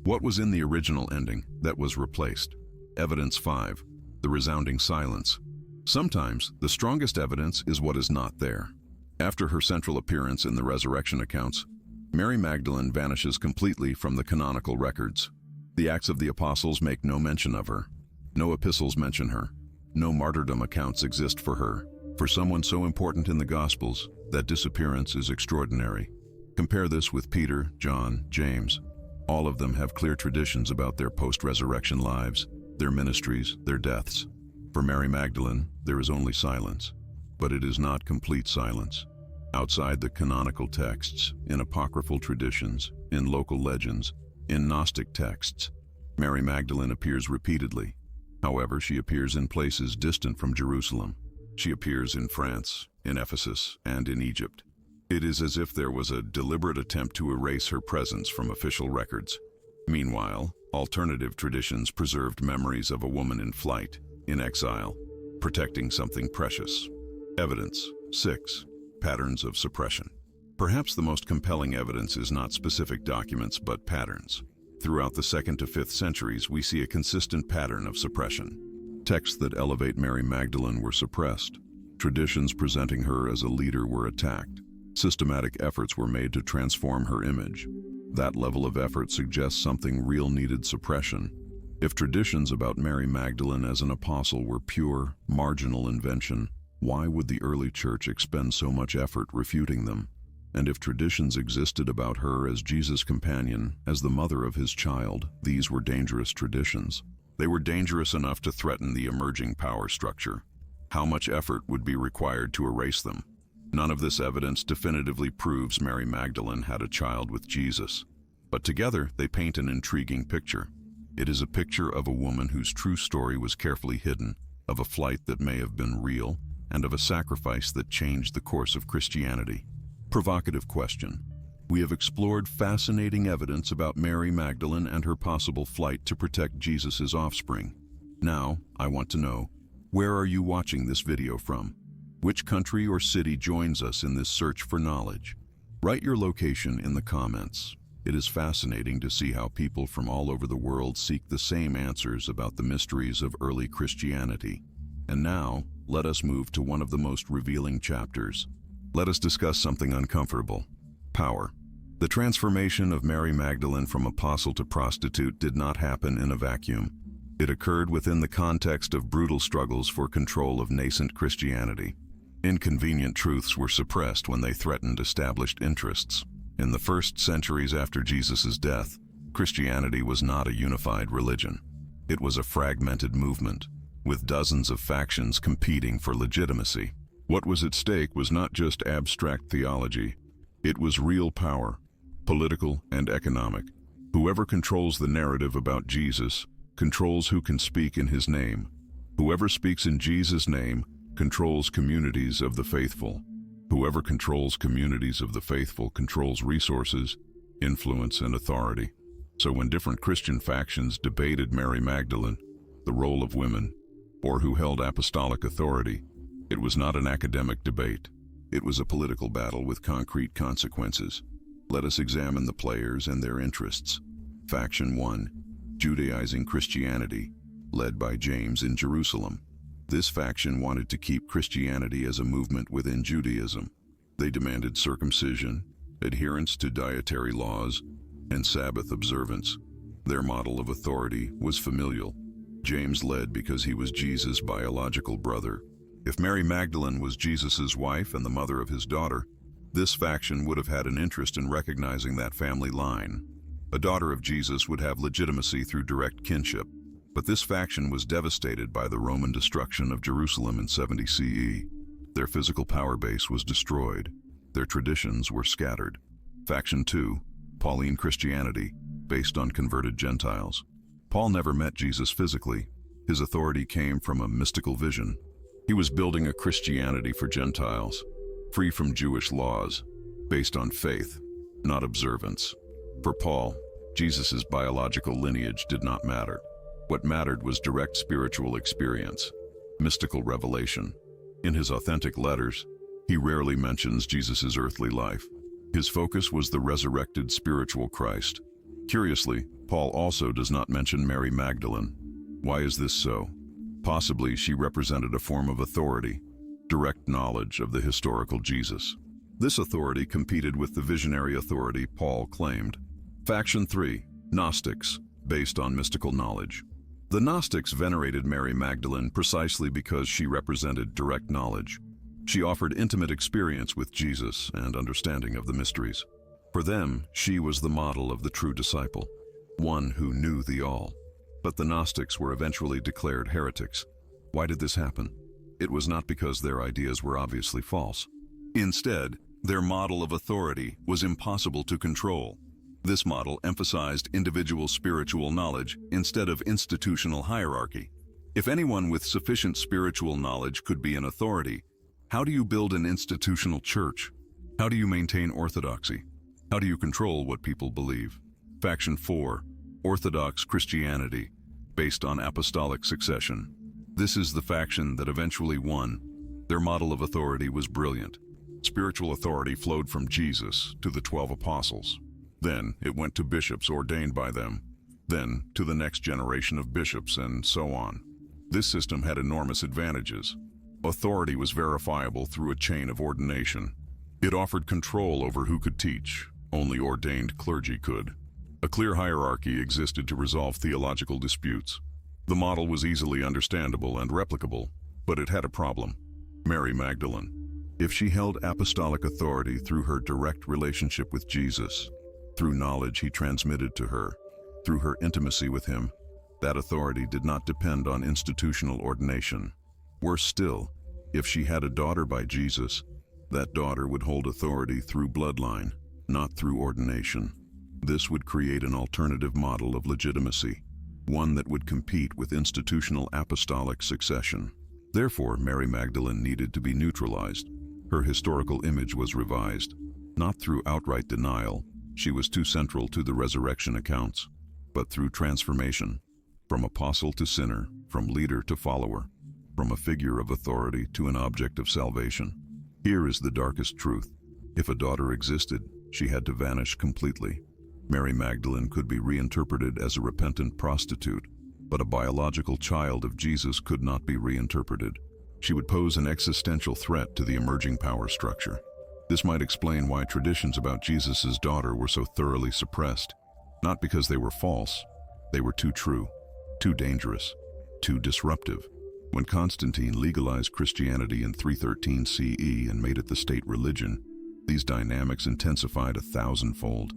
What was in the original ending that was replaced? Evidence 5. The resounding silence. Sometimes, the strongest evidence is what is not there. After her central appearance in the resurrection accounts, Mary Magdalene vanishes completely from the canonical records. The Acts of the Apostles make no mention of her. No epistles mention her. No martyrdom accounts exist for her. For someone so important in the Gospels, that disappearance is extraordinary. Compare this with Peter, John, James. All of them have clear traditions about their post-resurrection lives, their ministries, their deaths. For Mary Magdalene, there is only silence. But it is not complete silence. Outside the canonical texts, in apocryphal traditions, in local legends, in Gnostic texts, Mary Magdalene appears repeatedly. However, she appears in places distant from Jerusalem. She appears in France, in Ephesus, and in Egypt. It is as if there was a deliberate attempt to erase her presence from official records. Meanwhile, alternative traditions preserved memories of a woman in flight, in exile, protecting something precious. Evidence. 6. Patterns of suppression. Perhaps the most compelling evidence is not specific documents, but patterns. Throughout the 2nd to 5th centuries, we see a consistent pattern of suppression. Texts that elevate Mary Magdalene were suppressed. Traditions presenting her as a leader were attacked. Systematic efforts were made to transform her image. That level of effort suggests something real needed suppression. If traditions about Mary Magdalene as an apostle were pure, marginal invention, why would the early church expend so much effort refuting them? And if traditions existed about her as Jesus' companion, as the mother of his child, these were dangerous traditions. They were dangerous enough to threaten the emerging power structure. How much effort would be required to erase them? None of this evidence definitively proves Mary Magdalene had a child with Jesus. But together, they paint an intriguing picture. It is a picture of a woman whose true story was carefully hidden, of a flight that may have been real, and of a sacrifice that changed the course of Christianity. Provocative question. We have explored fascinating evidence about Mary Magdalene and her possible flight to protect Jesus' offspring. Now, I want to know, where are you watching this video from? Which country or city joins us in this search for knowledge? Write your location in the comments. It is fascinating to see how people from all over the world seek the same answers about the mysteries of early Christianity. And now, let us move to one of the most revealing chapters. Let us discuss something uncomfortable. Power. The transformation of Mary Magdalene from apostle to prostitute did not happen in a vacuum. It occurred within the context of brutal struggles for control of nascent Christianity. Inconvenient truths were suppressed when they threatened established interests. In the first centuries after Jesus' death, Christianity was not a unified religion. It was a fragmented movement, with dozens of factions competing for legitimacy. What was at stake was not just abstract theology. It was real power, political and economic. Whoever controls the narrative about Jesus controls who can speak in his name. Whoever speaks in Jesus' name controls communities of the faithful. Whoever controls communities of the faithful controls resources, influence, and authority. So when different Christian factions debated Mary Magdalene, the role of women, or who held apostolic authority, it was not an academic debate. It was a political battle with concrete consequences. Let us examine the players and their interests. Faction 1, Judaizing Christianity, led by James in Jerusalem. This faction wanted to keep Christianity as a movement within Judaism. They demanded circumcision, adherence to dietary laws, and Sabbath observance. Their model of authority was familial. James led because he was Jesus' biological brother. If Mary Magdalene was Jesus' wife and the mother of his daughter, this faction would have had an interest in recognizing that family line. A daughter of Jesus would have legitimacy through direct kinship. But this faction was devastated by the Roman destruction of Jerusalem in 70 CE. Their physical power base was destroyed. Their traditions were scattered. Faction 2, Pauline Christianity, based on converted Gentiles. Paul never met Jesus physically. His authority came from a mystical vision. He was building a Christianity for Gentiles, free from Jewish laws, based on faith, not observance. For Paul, Jesus' biological lineage did not matter. What mattered was direct spiritual experience, mystical revelation. In his authentic letters, he rarely mentions Jesus' earthly life. His focus was the resurrected spiritual Christ. Curiously, Paul also does not mention Mary Magdalene. Why is this so? Possibly she represented a form of authority, direct knowledge of the historical Jesus. This authority competed with the visionary authority Paul claimed. Faction 3, Gnostics, based on mystical knowledge. The Gnostics venerated Mary Magdalene precisely because she represented direct knowledge. She offered intimate experience with Jesus and understanding of the mysteries. For them, she was the model of the true disciple, one who knew the all. But the Gnostics were eventually declared heretics. Why did this happen? it was not because their ideas were obviously false. Instead, their model of authority was impossible to control. This model emphasized individual spiritual knowledge instead of institutional hierarchy. If anyone with sufficient spiritual knowledge could be an authority, how do you build an institutional church? How do you maintain orthodoxy? How do you control what people believe? Faction 4, Orthodox Christianity, based on apostolic succession. This is the faction that eventually won. Their model of authority was brilliant. Spiritual authority flowed from Jesus to the 12 apostles. Then it went to bishops ordained by them. Then to the next generation of bishops, and so on. This system had enormous advantages. Authority was verifiable through a chain of ordination. It offered control over who could teach. Only ordained clergy could. A clear hierarchy existed to resolve theological disputes. The model was easily understandable and replicable, but it had a problem. Mary Magdalene. If she held apostolic authority through her direct relationship with Jesus, through knowledge he transmitted to her, through her intimacy with him, that authority did not depend on institutional ordination. Worse still, if she had a daughter by Jesus, that daughter would hold authority through bloodline, not through ordination. This would create an alternative model of legitimacy, one that would compete with institutional apostolic succession. Therefore, Mary Magdalene needed to be neutralized. Her historical image was revised, not through outright denial, she was too central to the resurrection accounts, but through transformation, from apostle to sinner, from leader to follower, from a figure of authority to an object of salvation. Here is the darkest truth. If a daughter existed, she had to vanish completely. Mary Magdalene could be reinterpreted as a repentant prostitute, but a biological child of Jesus could not be reinterpreted. She would pose an existential threat to the emerging power structure. This might explain why traditions about Jesus' daughter were so thoroughly suppressed. Not because they were false, they were too true, too dangerous, too disruptive. When Constantine legalized Christianity in 313 CE and made it the state religion, these dynamics intensified 1,000-fold.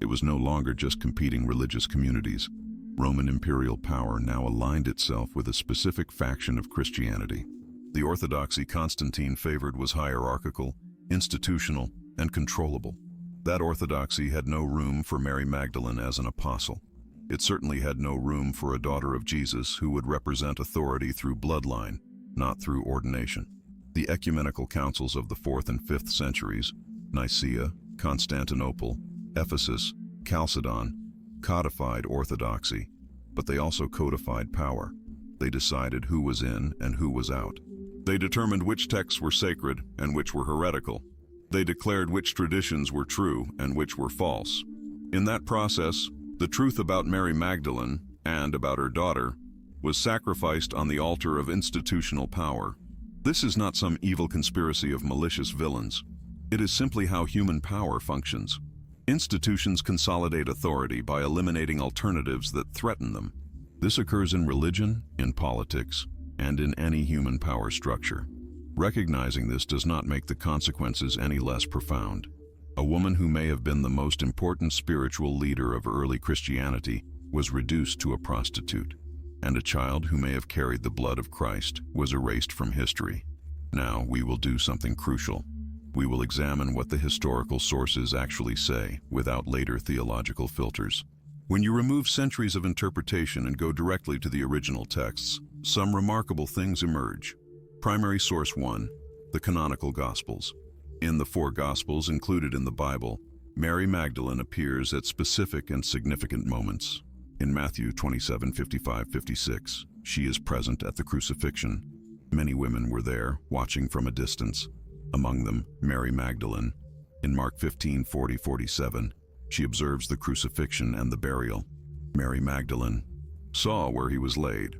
It was no longer just competing religious communities. Roman imperial power now aligned itself with a specific faction of Christianity. The orthodoxy Constantine favored was hierarchical, institutional, and controllable. That orthodoxy had no room for Mary Magdalene as an apostle. It certainly had no room for a daughter of Jesus who would represent authority through bloodline, not through ordination. The ecumenical councils of the 4th and 5th centuries, Nicaea, Constantinople, Ephesus, Chalcedon, codified orthodoxy, but they also codified power. They decided who was in and who was out. They determined which texts were sacred and which were heretical. They declared which traditions were true and which were false. In that process, the truth about Mary Magdalene and about her daughter was sacrificed on the altar of institutional power. This is not some evil conspiracy of malicious villains. It is simply how human power functions. Institutions consolidate authority by eliminating alternatives that threaten them. This occurs in religion, in politics, and in any human power structure. Recognizing this does not make the consequences any less profound. A woman who may have been the most important spiritual leader of early Christianity was reduced to a prostitute, and a child who may have carried the blood of Christ was erased from history. Now we will do something crucial. We will examine what the historical sources actually say without later theological filters. When you remove centuries of interpretation and go directly to the original texts, some remarkable things emerge. Primary source 1, the canonical Gospels. In the 4 Gospels included in the Bible, Mary Magdalene appears at specific and significant moments. In Matthew 27:55-56, she is present at the crucifixion. Many women were there, watching from a distance. Among them, Mary Magdalene. In Mark 15:40-47, she observes the crucifixion and the burial. Mary Magdalene saw where he was laid.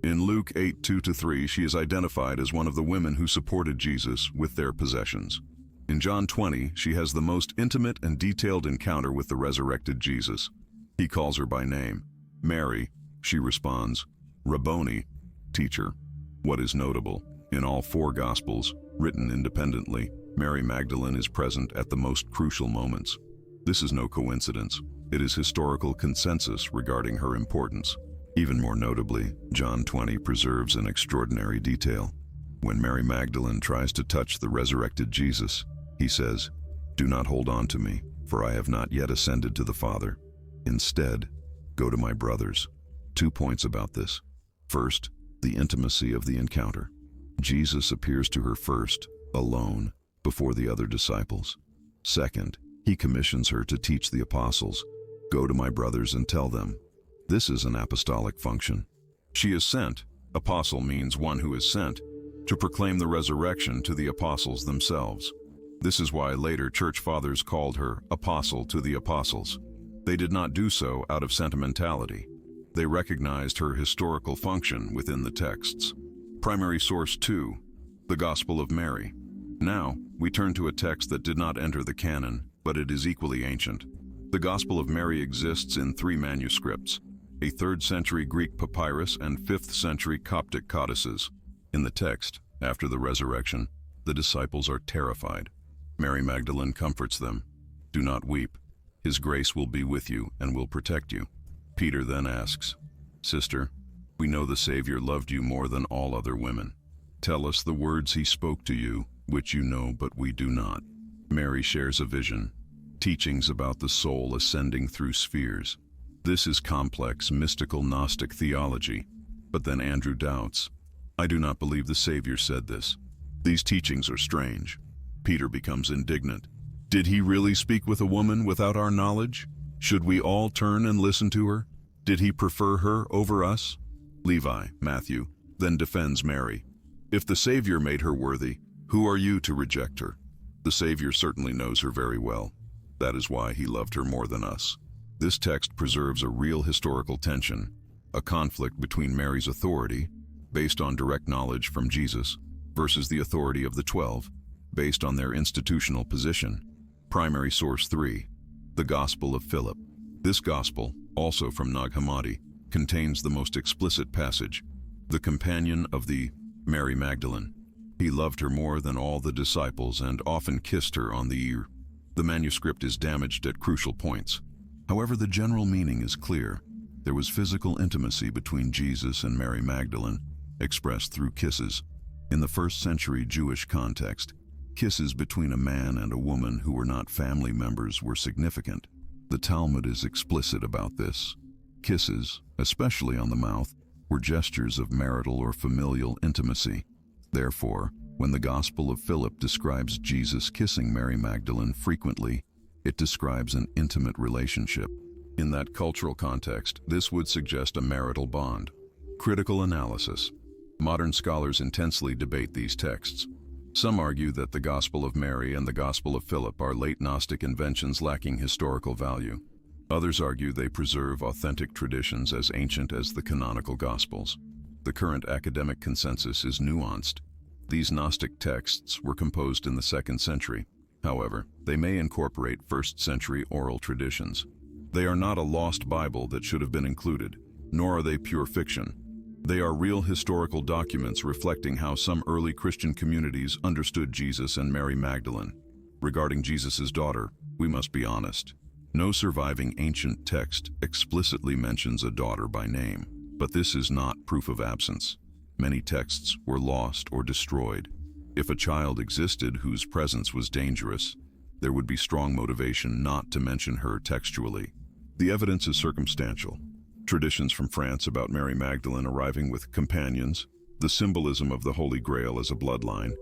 In Luke 8:2-3, she is identified as one of the women who supported Jesus with their possessions. In John 20, she has the most intimate and detailed encounter with the resurrected Jesus. He calls her by name. Mary, she responds, Rabboni, teacher. What is notable, in all 4 Gospels, written independently, Mary Magdalene is present at the most crucial moments. This is no coincidence. It is historical consensus regarding her importance. Even more notably, John 20 preserves an extraordinary detail. When Mary Magdalene tries to touch the resurrected Jesus, he says, "Do not hold on to me, for I have not yet ascended to the Father. Instead, go to my brothers." 2 points about this. First, the intimacy of the encounter. Jesus appears to her first, alone, before the other disciples. Second, he commissions her to teach the apostles, "Go to my brothers and tell them." This is an apostolic function. She is sent, apostle means one who is sent, to proclaim the resurrection to the apostles themselves. This is why later church fathers called her apostle to the apostles. They did not do so out of sentimentality. They recognized her historical function within the texts. Primary source 2, the Gospel of Mary. Now, we turn to a text that did not enter the canon, but it is equally ancient. The Gospel of Mary exists in 3 manuscripts, a 3rd century Greek papyrus and 5th century Coptic codices. In the text, after the resurrection, the disciples are terrified. Mary Magdalene comforts them. "Do not weep. His grace will be with you and will protect you." Peter then asks, "Sister, we know the Savior loved you more than all other women. Tell us the words he spoke to you, which you know but we do not." Mary shares a vision, teachings about the soul ascending through spheres. This is complex, mystical Gnostic theology. But then Andrew doubts. "I do not believe the Savior said this. These teachings are strange." Peter becomes indignant. "Did he really speak with a woman without our knowledge? Should we all turn and listen to her? Did he prefer her over us?" Levi, Matthew, then defends Mary. "If the Savior made her worthy, who are you to reject her? The Savior certainly knows her very well. That is why he loved her more than us." This text preserves a real historical tension, a conflict between Mary's authority, based on direct knowledge from Jesus, versus the authority of the 12, based on their institutional position. Primary source 3, the Gospel of Philip. This Gospel, also from Nag Hammadi, contains the most explicit passage, "The companion of the Mary Magdalene. He loved her more than all the disciples and often kissed her on the ear." The manuscript is damaged at crucial points. However, the general meaning is clear. There was physical intimacy between Jesus and Mary Magdalene, expressed through kisses. In the 1st century Jewish context, kisses between a man and a woman who were not family members were significant. The Talmud is explicit about this. Kisses, especially on the mouth, were gestures of marital or familial intimacy. Therefore, when the Gospel of Philip describes Jesus kissing Mary Magdalene frequently, it describes an intimate relationship. In that cultural context, this would suggest a marital bond. Critical analysis. Modern scholars intensely debate these texts. Some argue that the Gospel of Mary and the Gospel of Philip are late Gnostic inventions lacking historical value. Others argue they preserve authentic traditions as ancient as the canonical Gospels. The current academic consensus is nuanced. These Gnostic texts were composed in the 2nd century. However, they may incorporate 1st century oral traditions. They are not a lost Bible that should have been included, nor are they pure fiction. They are real historical documents reflecting how some early Christian communities understood Jesus and Mary Magdalene. Regarding Jesus' daughter, we must be honest. No surviving ancient text explicitly mentions a daughter by name, but this is not proof of absence. Many texts were lost or destroyed. If a child existed whose presence was dangerous, there would be strong motivation not to mention her textually. The evidence is circumstantial. Traditions from France about Mary Magdalene arriving with companions, the symbolism of the Holy Grail as a bloodline,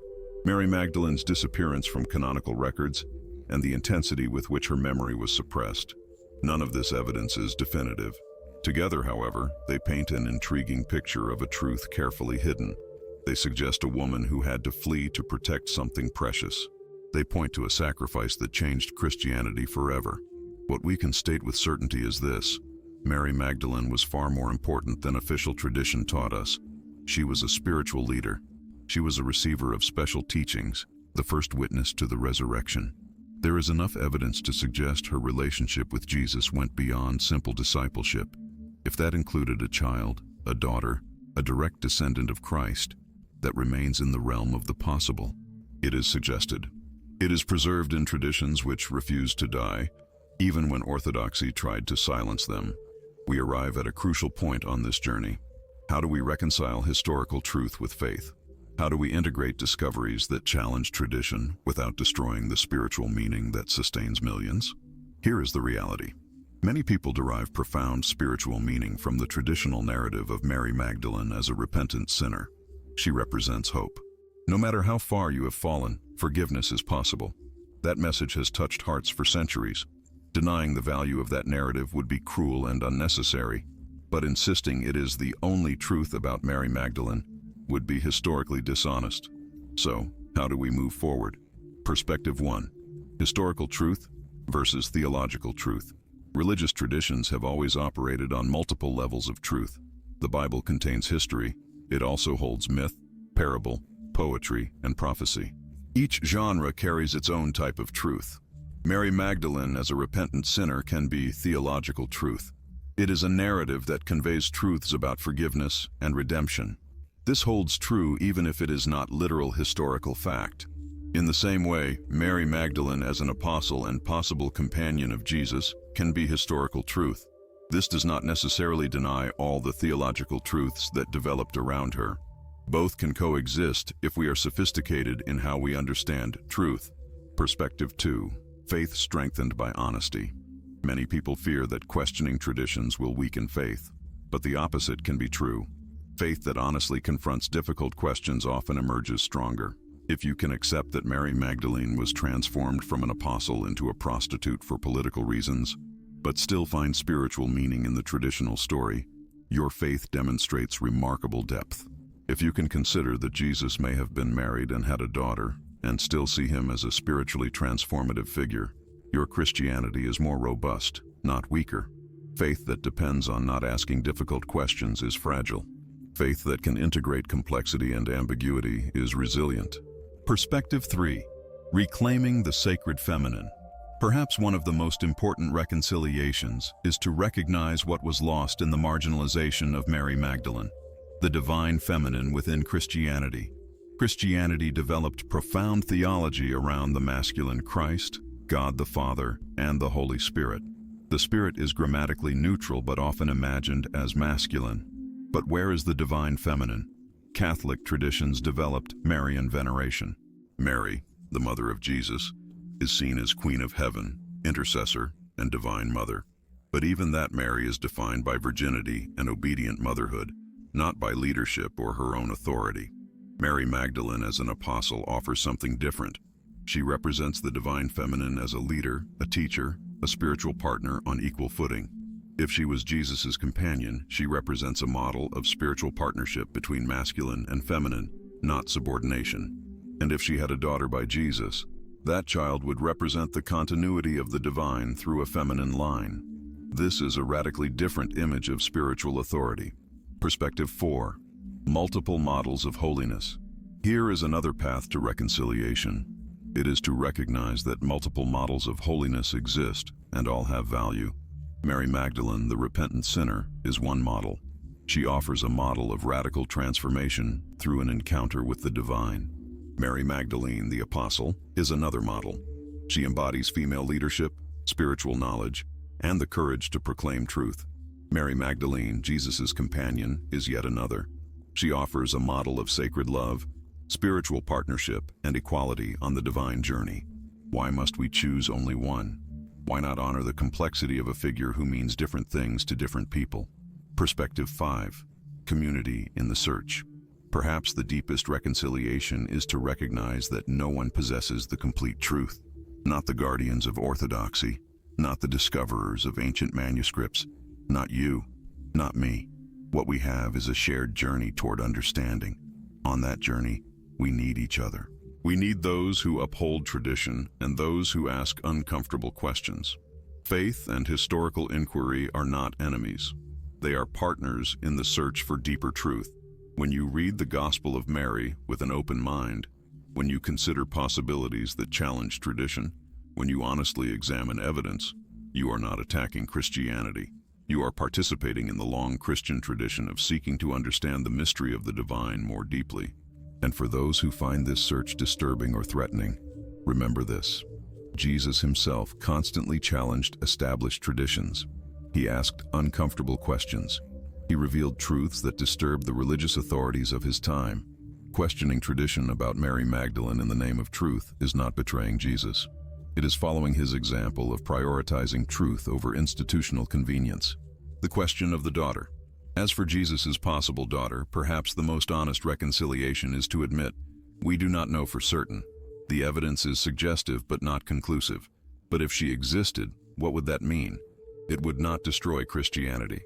Mary Magdalene's disappearance from canonical records, and the intensity with which her memory was suppressed. None of this evidence is definitive. Together, however, they paint an intriguing picture of a truth carefully hidden. They suggest a woman who had to flee to protect something precious. They point to a sacrifice that changed Christianity forever. What we can state with certainty is this: Mary Magdalene was far more important than official tradition taught us. She was a spiritual leader. She was a receiver of special teachings, the first witness to the resurrection. There is enough evidence to suggest her relationship with Jesus went beyond simple discipleship. If that included a child, a daughter, a direct descendant of Christ, that remains in the realm of the possible. It is suggested. It is preserved in traditions which refuse to die, even when orthodoxy tried to silence them. We arrive at a crucial point on this journey. How do we reconcile historical truth with faith? How do we integrate discoveries that challenge tradition without destroying the spiritual meaning that sustains millions? Here is the reality. Many people derive profound spiritual meaning from the traditional narrative of Mary Magdalene as a repentant sinner. She represents hope. No matter how far you have fallen, forgiveness is possible. That message has touched hearts for centuries. Denying the value of that narrative would be cruel and unnecessary, but insisting it is the only truth about Mary Magdalene would be historically dishonest. So, how do we move forward? Perspective 1. Historical truth versus theological truth. Religious traditions have always operated on multiple levels of truth. The Bible contains history. It also holds myth, parable, poetry, and prophecy. Each genre carries its own type of truth. Mary Magdalene as a repentant sinner can be theological truth. It is a narrative that conveys truths about forgiveness and redemption. This holds true even if it is not literal historical fact. In the same way, Mary Magdalene as an apostle and possible companion of Jesus can be historical truth. This does not necessarily deny all the theological truths that developed around her. Both can coexist if we are sophisticated in how we understand truth. Perspective 2. Faith strengthened by honesty. Many people fear that questioning traditions will weaken faith, but the opposite can be true. Faith that honestly confronts difficult questions often emerges stronger. If you can accept that Mary Magdalene was transformed from an apostle into a prostitute for political reasons, but still find spiritual meaning in the traditional story, your faith demonstrates remarkable depth. If you can consider that Jesus may have been married and had a daughter, and still see him as a spiritually transformative figure, your Christianity is more robust, not weaker. Faith that depends on not asking difficult questions is fragile. Faith that can integrate complexity and ambiguity is resilient. Perspective 3. Reclaiming the sacred feminine. Perhaps one of the most important reconciliations is to recognize what was lost in the marginalization of Mary Magdalene, the divine feminine within Christianity. Christianity developed profound theology around the masculine Christ, God the Father, and the Holy Spirit. The Spirit is grammatically neutral but often imagined as masculine. But where is the divine feminine? Catholic traditions developed Marian veneration. Mary, the mother of Jesus, is seen as Queen of Heaven, intercessor, and divine mother. But even that Mary is defined by virginity and obedient motherhood, not by leadership or her own authority. Mary Magdalene as an apostle offers something different. She represents the divine feminine as a leader, a teacher, a spiritual partner on equal footing. If she was Jesus's companion, she represents a model of spiritual partnership between masculine and feminine, not subordination. And if she had a daughter by Jesus, that child would represent the continuity of the divine through a feminine line. This is a radically different image of spiritual authority. Perspective 4. Multiple models of holiness. Here is another path to reconciliation. It is to recognize that multiple models of holiness exist and all have value. Mary Magdalene, the repentant sinner, is one model. She offers a model of radical transformation through an encounter with the divine. Mary Magdalene, the apostle, is another model. She embodies female leadership, spiritual knowledge, and the courage to proclaim truth. Mary Magdalene, Jesus's companion, is yet another. She offers a model of sacred love, spiritual partnership, and equality on the divine journey. Why must we choose only one? Why not honor the complexity of a figure who means different things to different people? Perspective 5. Community in the search. Perhaps the deepest reconciliation is to recognize that no one possesses the complete truth. Not the guardians of orthodoxy, not the discoverers of ancient manuscripts, not you, not me. What we have is a shared journey toward understanding. On that journey, we need each other. We need those who uphold tradition and those who ask uncomfortable questions. Faith and historical inquiry are not enemies. They are partners in the search for deeper truth. When you read the Gospel of Mary with an open mind, when you consider possibilities that challenge tradition, when you honestly examine evidence, you are not attacking Christianity. You are participating in the long Christian tradition of seeking to understand the mystery of the divine more deeply. And for those who find this search disturbing or threatening, remember this. Jesus himself constantly challenged established traditions. He asked uncomfortable questions. He revealed truths that disturbed the religious authorities of his time. Questioning tradition about Mary Magdalene in the name of truth is not betraying Jesus. It is following his example of prioritizing truth over institutional convenience. The question of the daughter. As for Jesus' possible daughter, perhaps the most honest reconciliation is to admit, we do not know for certain. The evidence is suggestive but not conclusive. But if she existed, what would that mean? It would not destroy Christianity.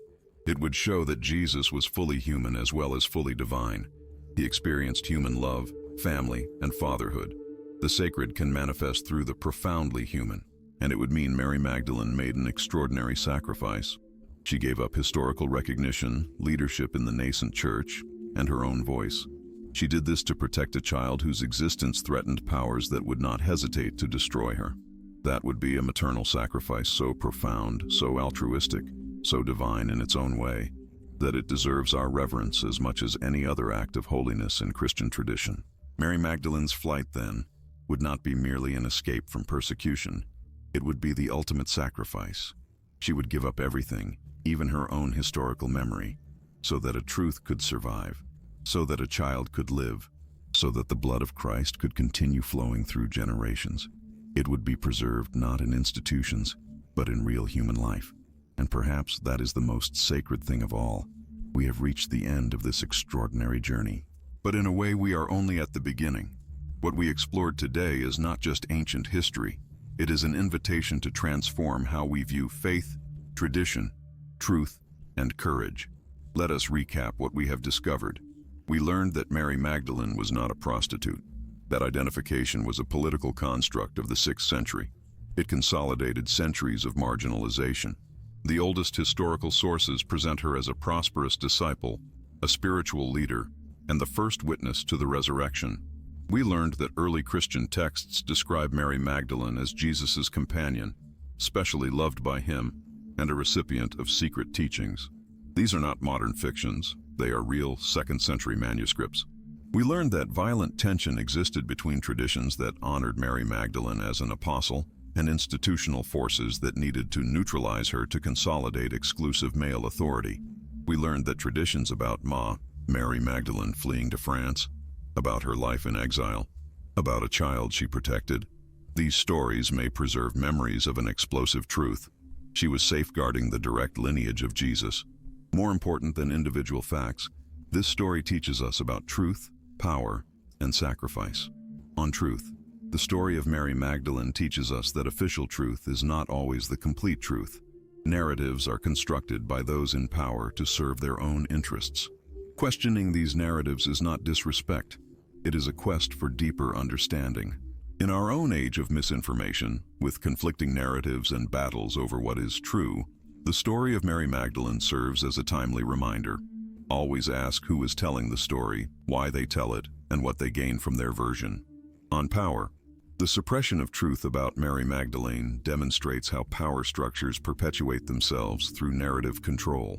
It would show that Jesus was fully human as well as fully divine. He experienced human love, family, and fatherhood. The sacred can manifest through the profoundly human, and it would mean Mary Magdalene made an extraordinary sacrifice. She gave up historical recognition, leadership in the nascent church, and her own voice. She did this to protect a child whose existence threatened powers that would not hesitate to destroy her. That would be a maternal sacrifice so profound, so altruistic, so divine in its own way, that it deserves our reverence as much as any other act of holiness in Christian tradition. Mary Magdalene's flight, then, would not be merely an escape from persecution. It would be the ultimate sacrifice. She would give up everything, even her own historical memory, so that a truth could survive, so that a child could live, so that the blood of Christ could continue flowing through generations. It would be preserved not in institutions, but in real human life. And perhaps that is the most sacred thing of all. We have reached the end of this extraordinary journey. But in a way, we are only at the beginning. What we explored today is not just ancient history. It is an invitation to transform how we view faith, tradition, truth, and courage. Let us recap what we have discovered. We learned that Mary Magdalene was not a prostitute. That identification was a political construct of the 6th century. It consolidated centuries of marginalization. The oldest historical sources present her as a prosperous disciple, a spiritual leader, and the first witness to the resurrection. We learned that early Christian texts describe Mary Magdalene as Jesus' companion, specially loved by him, and a recipient of secret teachings. These are not modern fictions. They are real 2nd century manuscripts. We learned that violent tension existed between traditions that honored Mary Magdalene as an apostle and institutional forces that needed to neutralize her to consolidate exclusive male authority. We learned that traditions about Mary Magdalene fleeing to France, about her life in exile, about a child she protected. These stories may preserve memories of an explosive truth. She was safeguarding the direct lineage of Jesus. More important than individual facts, this story teaches us about truth, power, and sacrifice. On truth, the story of Mary Magdalene teaches us that official truth is not always the complete truth. Narratives are constructed by those in power to serve their own interests. Questioning these narratives is not disrespect. It is a quest for deeper understanding. In our own age of misinformation, with conflicting narratives and battles over what is true, the story of Mary Magdalene serves as a timely reminder. Always ask who is telling the story, why they tell it, and what they gain from their version. On power, the suppression of truth about Mary Magdalene demonstrates how power structures perpetuate themselves through narrative control.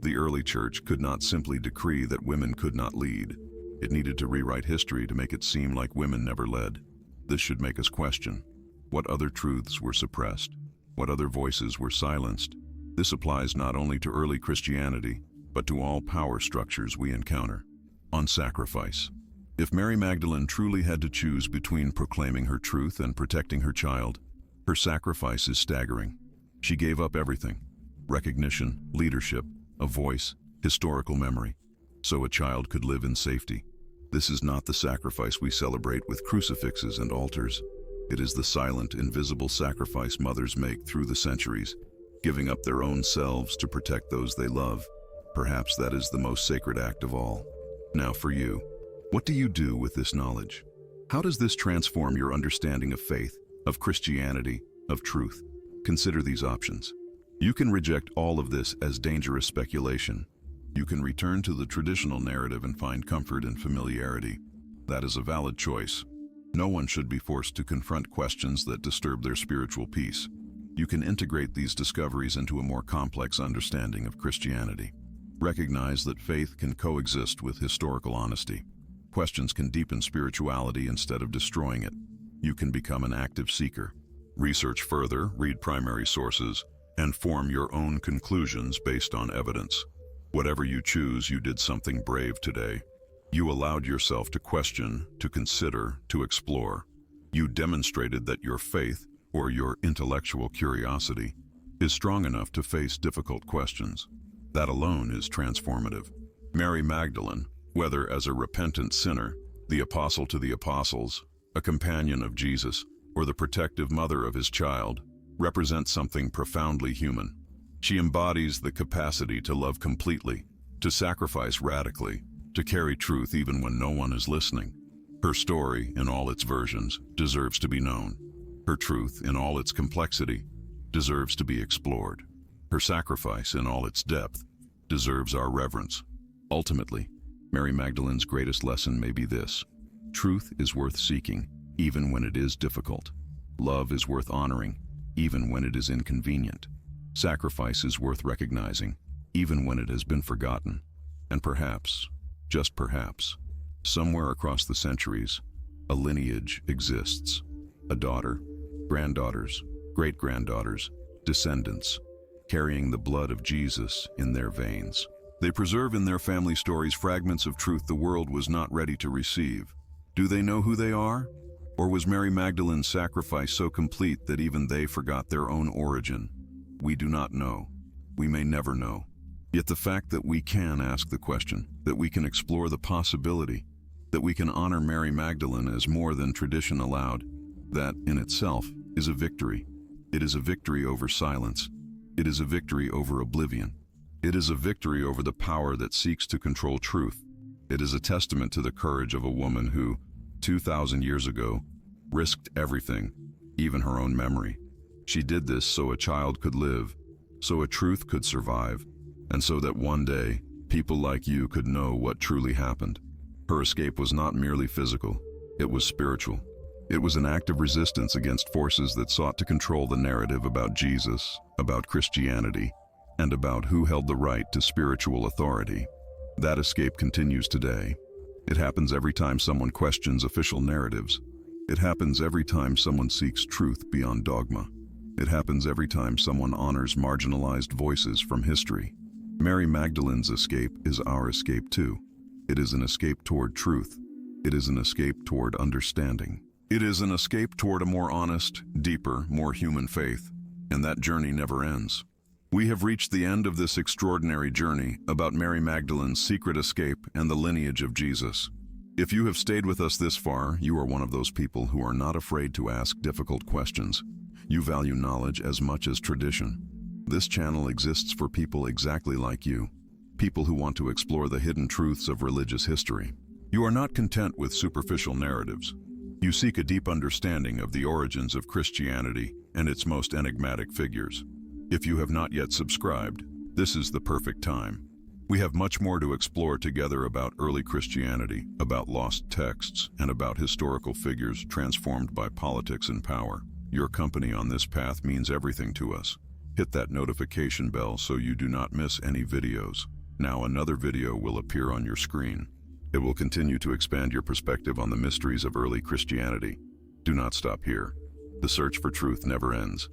The early church could not simply decree that women could not lead. It needed to rewrite history to make it seem like women never led. This should make us question, what other truths were suppressed? What other voices were silenced? This applies not only to early Christianity, but to all power structures we encounter. On sacrifice. If Mary Magdalene truly had to choose between proclaiming her truth and protecting her child, her sacrifice is staggering. She gave up everything: recognition, leadership, a voice, historical memory, so a child could live in safety. This is not the sacrifice we celebrate with crucifixes and altars. It is the silent, invisible sacrifice mothers make through the centuries, giving up their own selves to protect those they love. Perhaps that is the most sacred act of all. Now for you, what do you do with this knowledge? How does this transform your understanding of faith, of Christianity, of truth? Consider these options. You can reject all of this as dangerous speculation. You can return to the traditional narrative and find comfort in familiarity. That is a valid choice. No one should be forced to confront questions that disturb their spiritual peace. You can integrate these discoveries into a more complex understanding of Christianity. Recognize that faith can coexist with historical honesty. Questions can deepen spirituality instead of destroying it. You can become an active seeker. Research further, read primary sources, and form your own conclusions based on evidence. Whatever you choose, you did something brave today. You allowed yourself to question, to consider, to explore. You demonstrated that your faith, or your intellectual curiosity, is strong enough to face difficult questions. That alone is transformative. Mary Magdalene, whether as a repentant sinner, the apostle to the apostles, a companion of Jesus, or the protective mother of his child, represents something profoundly human. She embodies the capacity to love completely, to sacrifice radically, to carry truth even when no one is listening. Her story, in all its versions, deserves to be known. Her truth, in all its complexity, deserves to be explored. Her sacrifice, in all its depth, deserves our reverence. Ultimately, Mary Magdalene's greatest lesson may be this: truth is worth seeking, even when it is difficult. Love is worth honoring, even when it is inconvenient. Sacrifice is worth recognizing, even when it has been forgotten. And perhaps, just perhaps, somewhere across the centuries, a lineage exists. A daughter, granddaughters, great-granddaughters, descendants, carrying the blood of Jesus in their veins. They preserve in their family stories fragments of truth the world was not ready to receive. Do they know who they are? Or was Mary Magdalene's sacrifice so complete that even they forgot their own origin? We do not know. We may never know. Yet the fact that we can ask the question, that we can explore the possibility, that we can honor Mary Magdalene as more than tradition allowed, that in itself is a victory. It is a victory over silence. It is a victory over oblivion. It is a victory over the power that seeks to control truth. It is a testament to the courage of a woman who, 2,000 years ago, risked everything, even her own memory. She did this so a child could live, so a truth could survive, and so that one day, people like you could know what truly happened. Her escape was not merely physical, it was spiritual. It was an act of resistance against forces that sought to control the narrative about Jesus, about Christianity, and about who held the right to spiritual authority. That escape continues today. It happens every time someone questions official narratives. It happens every time someone seeks truth beyond dogma. It happens every time someone honors marginalized voices from history. Mary Magdalene's escape is our escape too. It is an escape toward truth. It is an escape toward understanding. It is an escape toward a more honest, deeper, more human faith. And that journey never ends. We have reached the end of this extraordinary journey about Mary Magdalene's secret escape and the lineage of Jesus. If you have stayed with us this far, you are one of those people who are not afraid to ask difficult questions. You value knowledge as much as tradition. This channel exists for people exactly like you, people who want to explore the hidden truths of religious history. You are not content with superficial narratives. You seek a deep understanding of the origins of Christianity and its most enigmatic figures. If you have not yet subscribed, this is the perfect time. We have much more to explore together about early Christianity, about lost texts, and about historical figures transformed by politics and power. Your company on this path means everything to us. Hit that notification bell so you do not miss any videos. Now another video will appear on your screen. It will continue to expand your perspective on the mysteries of early Christianity. Do not stop here. The search for truth never ends.